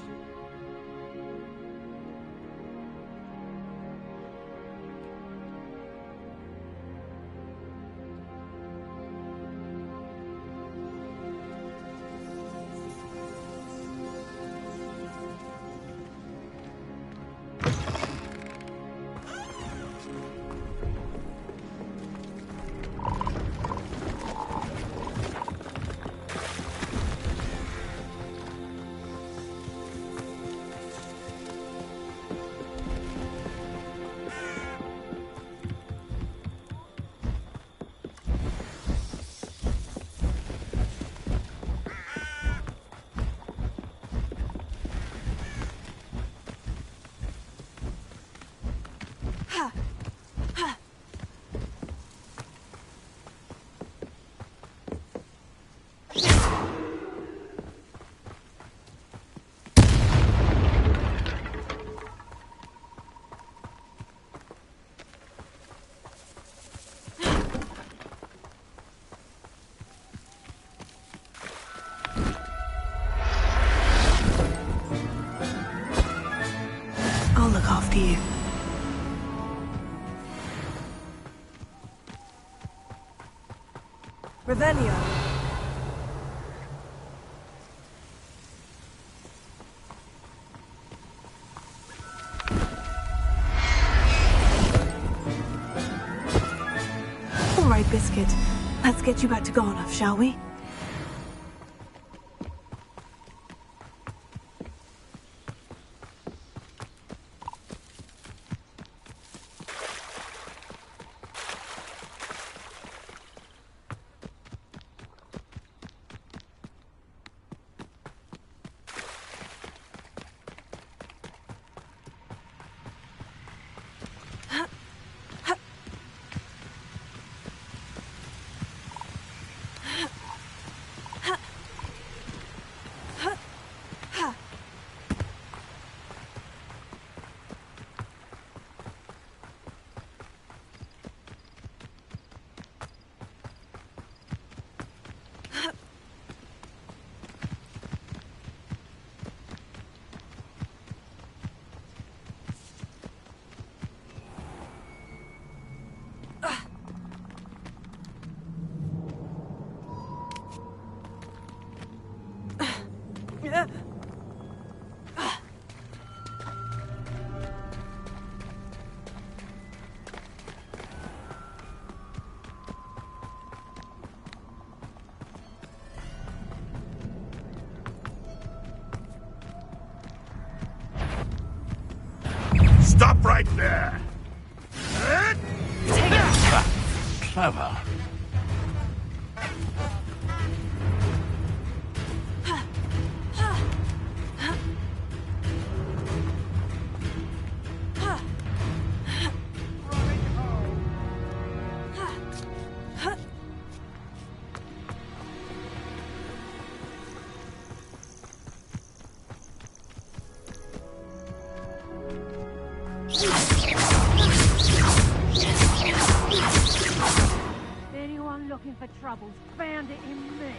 I'll look after you. Revelio. All right, Biscuit. Let's get you back to Garnoff, shall we? Stop right there! Clever. Anyone looking for troubles found it in me.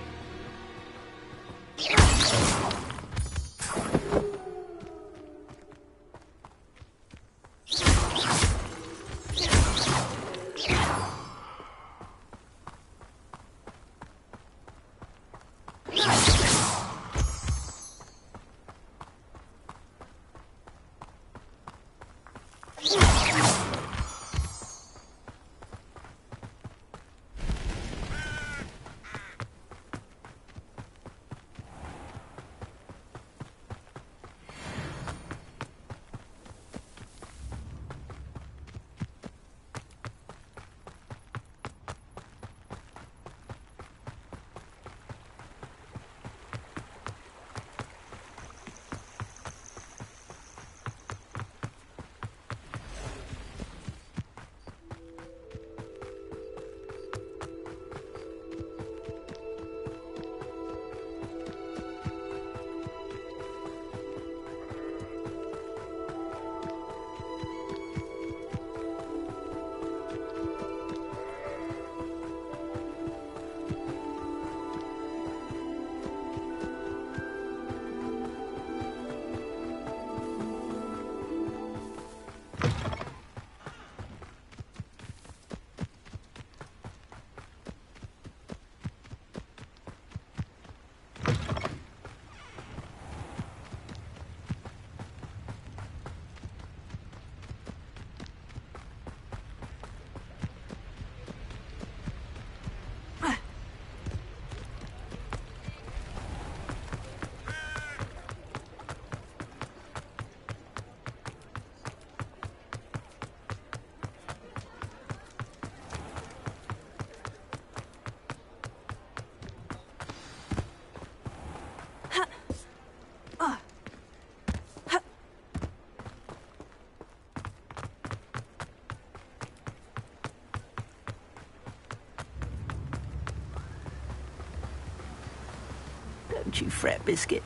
Don't you fret, Biscuit.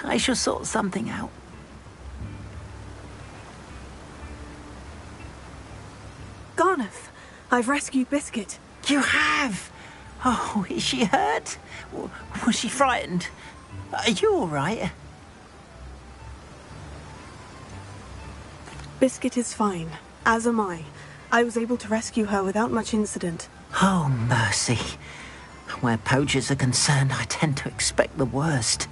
I shall sort something out. Garneth, I've rescued Biscuit. You have? Oh, is she hurt? Was she frightened? Are you all right? Biscuit is fine, as am I. I was able to rescue her without much incident. Oh, mercy. Where poachers are concerned, I tend to expect the worst.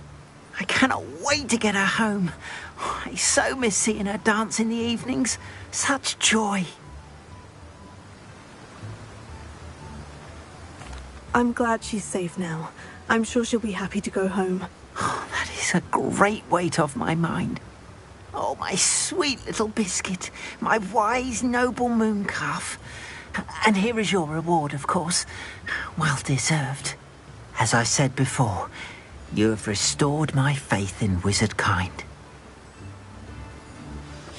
I cannot wait to get her home. I so miss seeing her dance in the evenings. Such joy. I'm glad she's safe now. I'm sure she'll be happy to go home. Oh, that is a great weight off my mind. Oh, my sweet little Biscuit, my wise, noble moon calf. And here is your reward, of course. Well deserved. As I said before, you have restored my faith in wizard kind.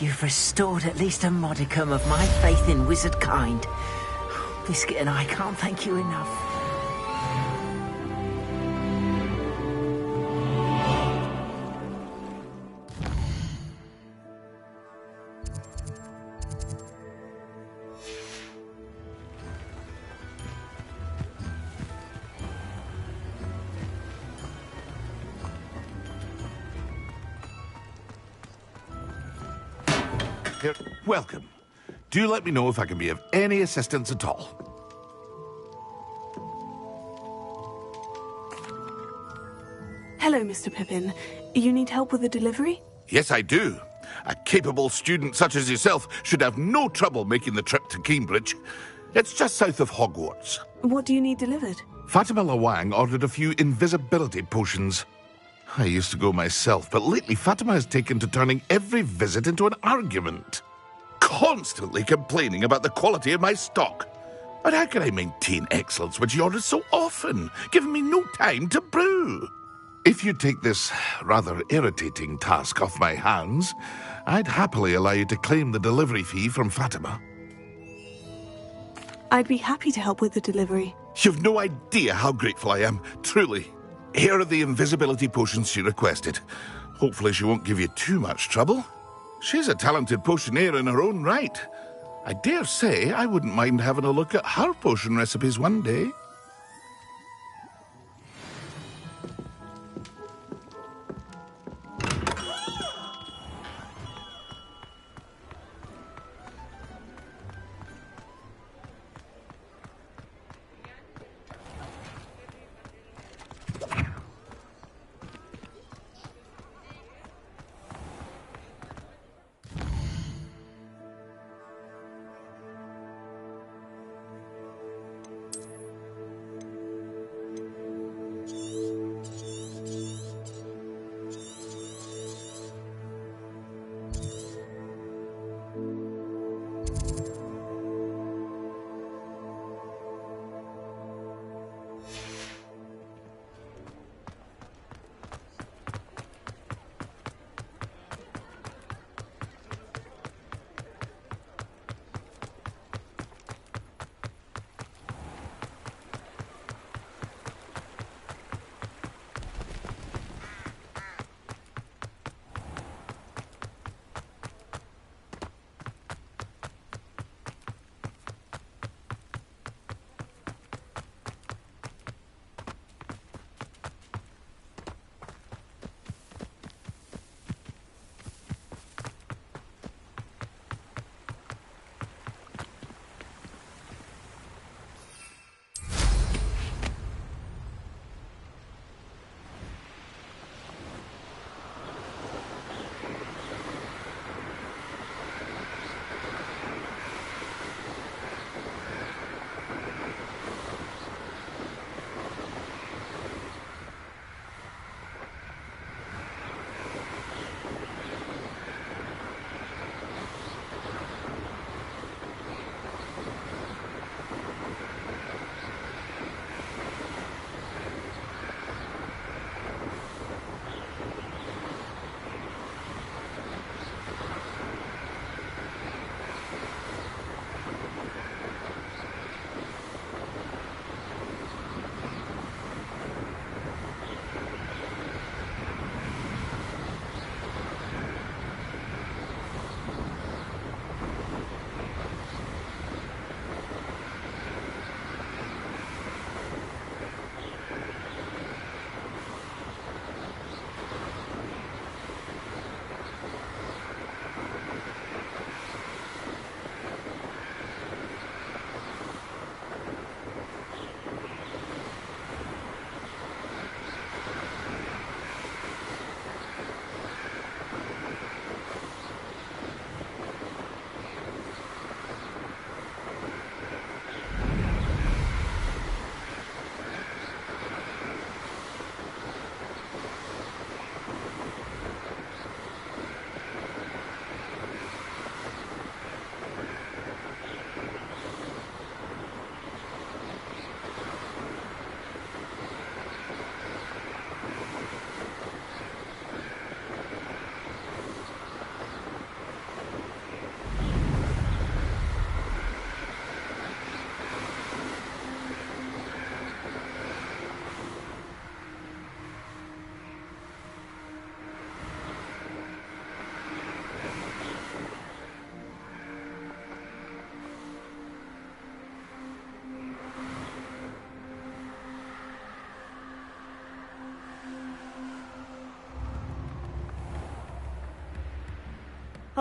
You've restored at least a modicum of my faith in wizard kind. Biscuit and I can't thank you enough. Here, welcome. Do let me know if I can be of any assistance at all. Hello, Mr. Pippin. You need help with a delivery? Yes, I do. A capable student such as yourself should have no trouble making the trip to Cambridge. It's just south of Hogwarts. What do you need delivered? Fatima Lawang ordered a few invisibility potions. I used to go myself, but lately Fatima has taken to turning every visit into an argument. Constantly complaining about the quality of my stock. But how can I maintain excellence when she orders so often, giving me no time to brew? If you take this rather irritating task off my hands, I'd happily allow you to claim the delivery fee from Fatima. I'd be happy to help with the delivery. You've no idea how grateful I am, truly. Here are the invisibility potions she requested. Hopefully she won't give you too much trouble. She's a talented potioneer in her own right. I dare say I wouldn't mind having a look at her potion recipes one day.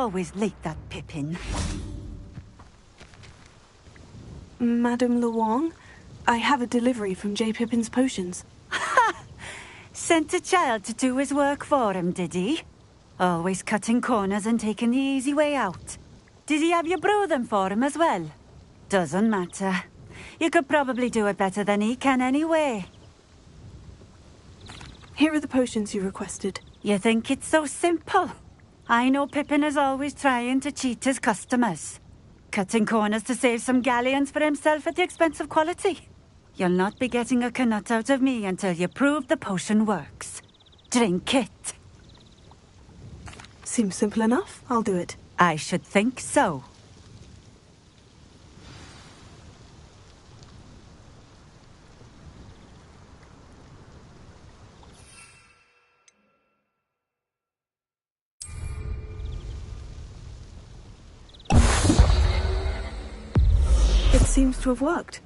Always late, that Pippin. Madame Luong, I have a delivery from J. Pippin's potions. Ha! Sent a child to do his work for him, did he? Always cutting corners and taking the easy way out. Did he have you brew them for him as well? Doesn't matter. You could probably do it better than he can anyway. Here are the potions you requested. You think it's so simple? I know Pippin is always trying to cheat his customers. Cutting corners to save some galleons for himself at the expense of quality. You'll not be getting a canut out of me until you prove the potion works. Drink it. Seems simple enough. I'll do it. I should think so. It seems to have worked.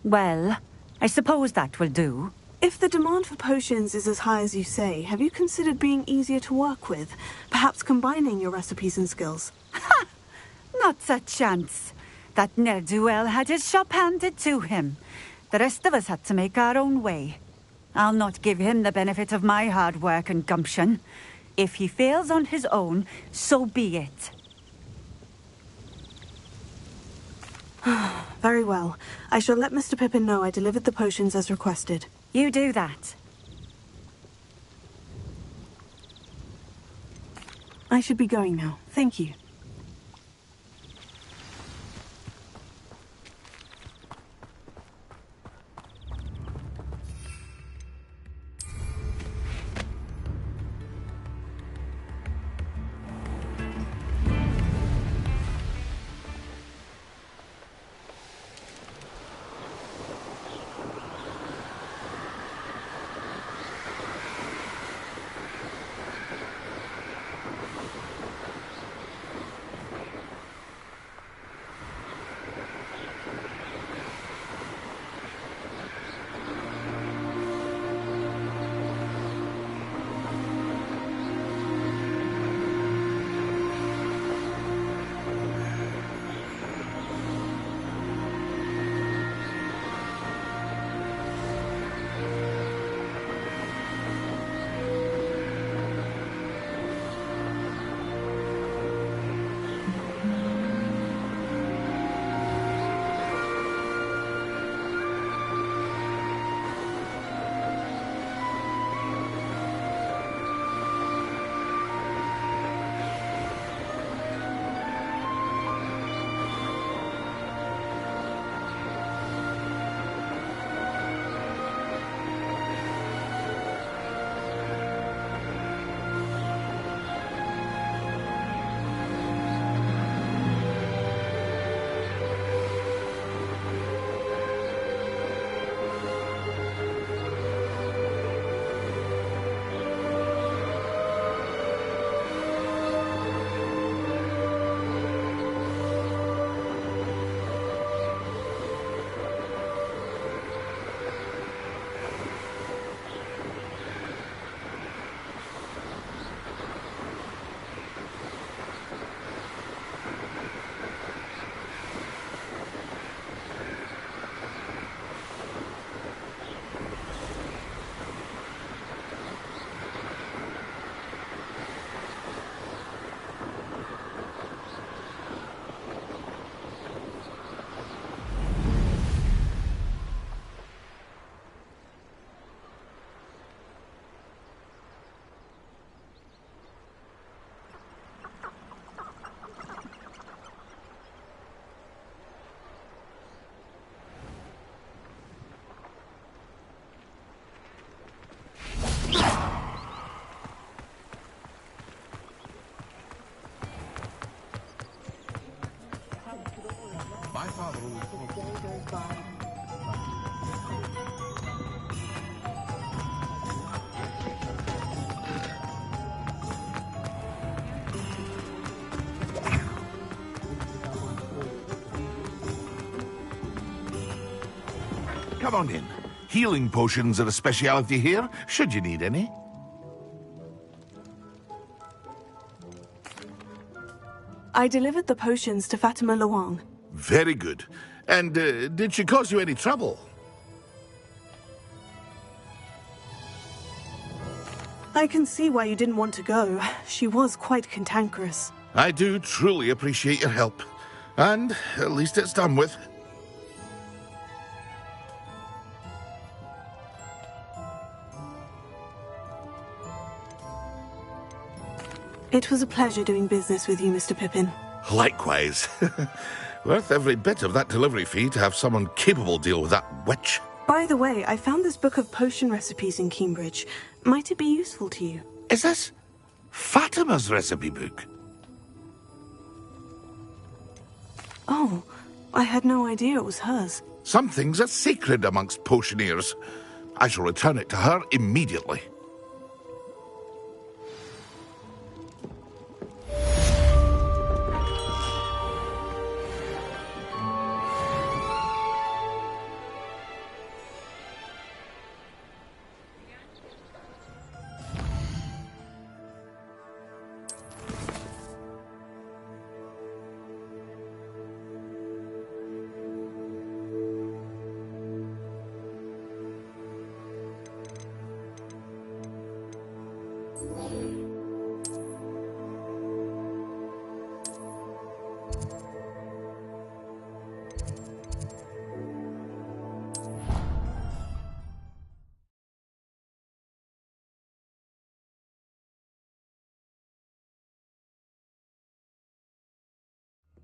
Well, I suppose that will do. If the demand for potions is as high as you say, have you considered being easier to work with? Perhaps combining your recipes and skills? Ha! Not a chance. That ne'er-do-well had his shop handed to him. The rest of us had to make our own way. I'll not give him the benefit of my hard work and gumption. If he fails on his own, so be it. Very well. I shall let Mr. Pippin know I delivered the potions as requested. You do that. I should be going now. Thank you. Come on in. Healing potions are a speciality here, should you need any. I delivered the potions to Fatima Luang. Very good. And did she cause you any trouble? I can see why you didn't want to go. She was quite cantankerous. I do truly appreciate your help. And at least it's done with. It was a pleasure doing business with you, Mr. Pippin. Likewise. Worth every bit of that delivery fee to have someone capable deal with that witch. By the way, I found this book of potion recipes in Cambridge. Might it be useful to you? Is this Fatima's recipe book? Oh, I had no idea it was hers. Some things are sacred amongst potioneers. I shall return it to her immediately.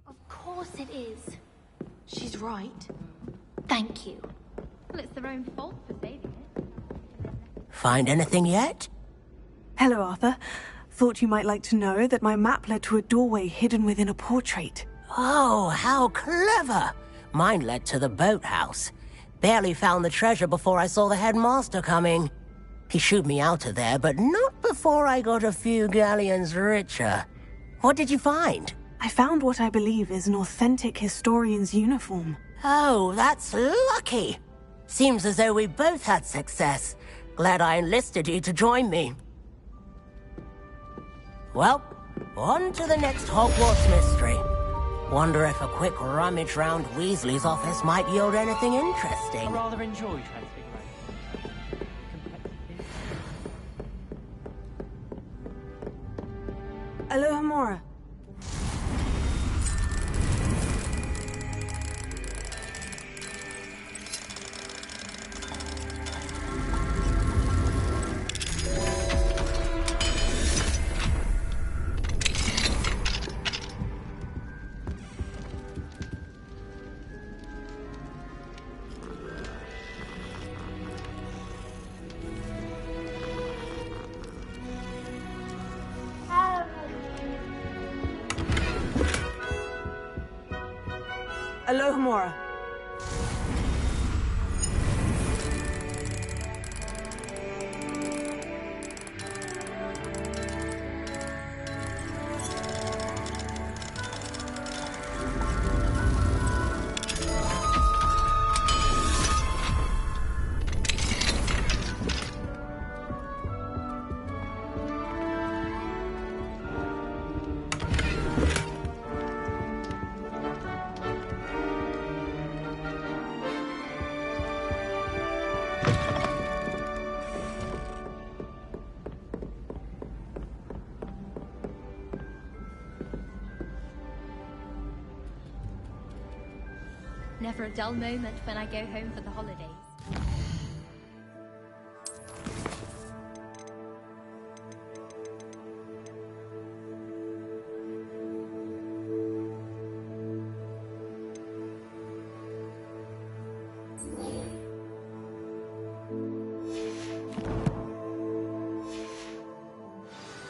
Of course it is. She's right. Thank you. Well, it's their own fault for saving it. Find anything yet? Hello, Arthur. Thought you might like to know that my map led to a doorway hidden within a portrait. Oh, how clever! Mine led to the boathouse. Barely found the treasure before I saw the headmaster coming. He shooed me out of there, but not before I got a few galleons richer. What did you find? I found what I believe is an authentic historian's uniform. Oh, that's lucky. Seems as though we both had success. Glad I enlisted you to join me. Well, on to the next Hogwarts mystery. Wonder if a quick rummage round Weasley's office might yield anything interesting. I rather enjoy Transfiguration. Alohomora. Alohomora. Never a dull moment when I go home for the holidays.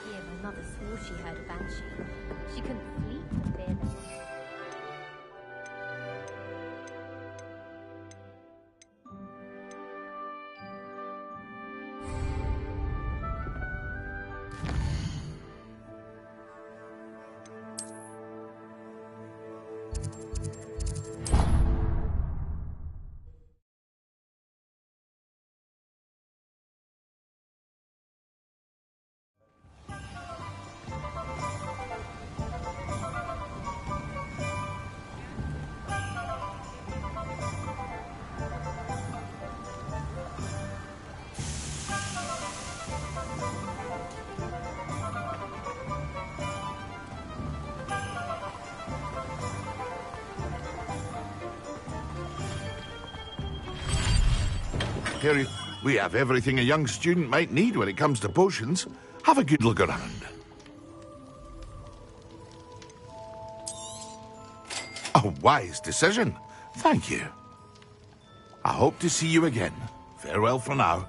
Yeah, my mother swore she heard a banshee. She couldn't sleep for fear that... Here, we have everything a young student might need when it comes to potions. Have a good look around. A wise decision. Thank you. I hope to see you again. Farewell for now.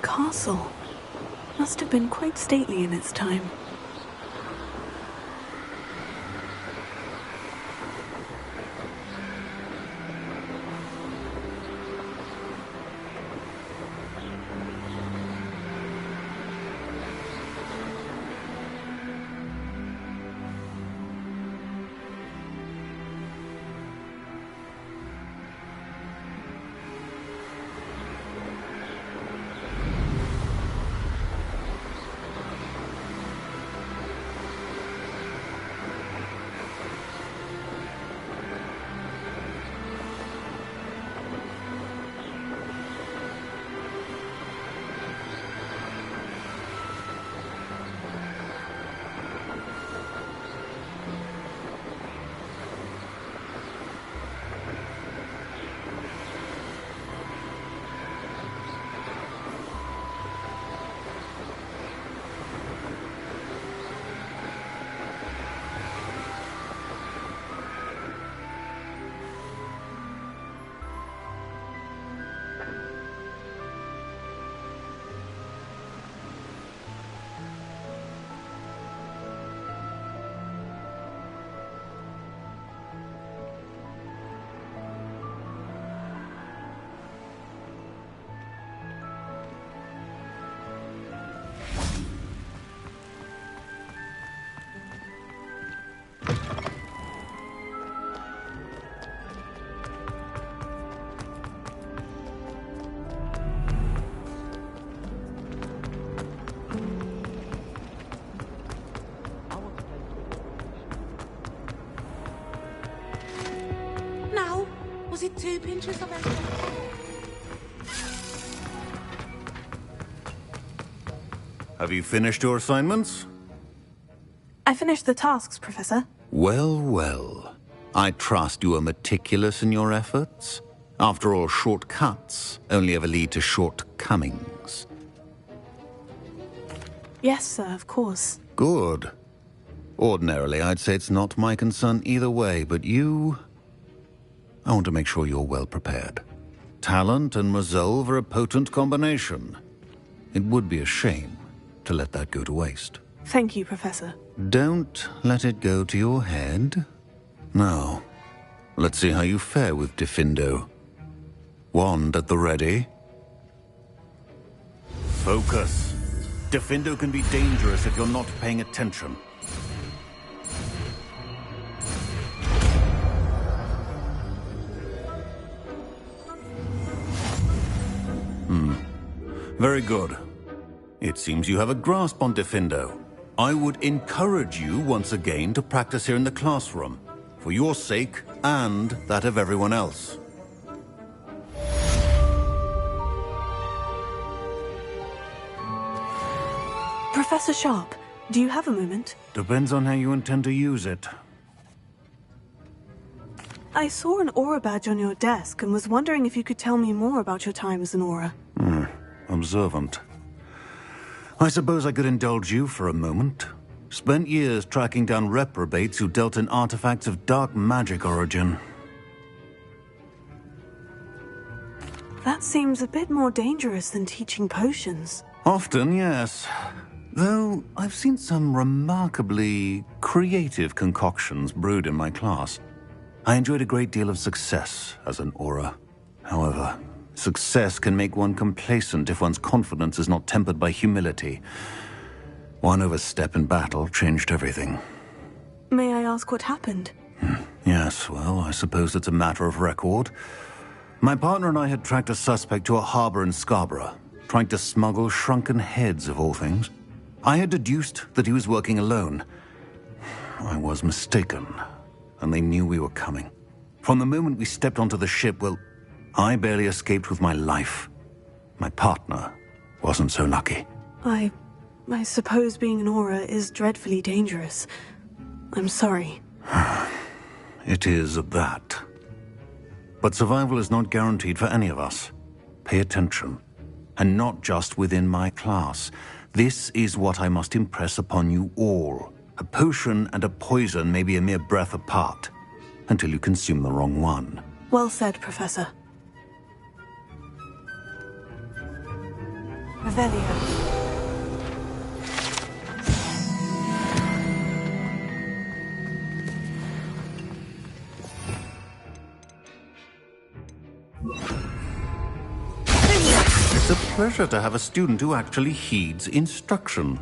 Castle must have been quite stately in its time. was it 2 pinches of extra? Have you finished your assignments? I finished the tasks, Professor. Well, well. I trust you are meticulous in your efforts. After all, shortcuts only ever lead to shortcomings. Yes, sir, of course. Good. Ordinarily, I'd say it's not my concern either way, but you... I want to make sure you're well prepared. Talent and resolve are a potent combination. It would be a shame to let that go to waste. Thank you, Professor. Don't let it go to your head. Now, let's see how you fare with Diffindo. Wand at the ready. Focus. Diffindo can be dangerous if you're not paying attention. Very good. It seems you have a grasp on Diffindo. I would encourage you once again to practice here in the classroom, for your sake and that of everyone else. Professor Sharp, do you have a moment? Depends on how you intend to use it. I saw an aura badge on your desk and was wondering if you could tell me more about your time as an aura. Observant. I suppose I could indulge you for a moment. Spent years tracking down reprobates who dealt in artifacts of dark magic origin. That seems a bit more dangerous than teaching potions. Often, yes. Though I've seen some remarkably creative concoctions brewed in my class. I enjoyed a great deal of success as an aura. However, success can make one complacent if one's confidence is not tempered by humility. One overstep in battle changed everything. May I ask what happened? Yes, well, I suppose it's a matter of record. My partner and I had tracked a suspect to a harbor in Scarborough, trying to smuggle shrunken heads of all things. I had deduced that he was working alone. I was mistaken, and they knew we were coming. From the moment we stepped onto the ship, well, I barely escaped with my life. My partner wasn't so lucky. I suppose being an aura is dreadfully dangerous. I'm sorry. It is at that. But survival is not guaranteed for any of us. Pay attention. And not just within my class. This is what I must impress upon you all. A potion and a poison may be a mere breath apart, until you consume the wrong one. Well said, Professor. Revelio. It's a pleasure to have a student who actually heeds instruction.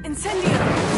Incendio!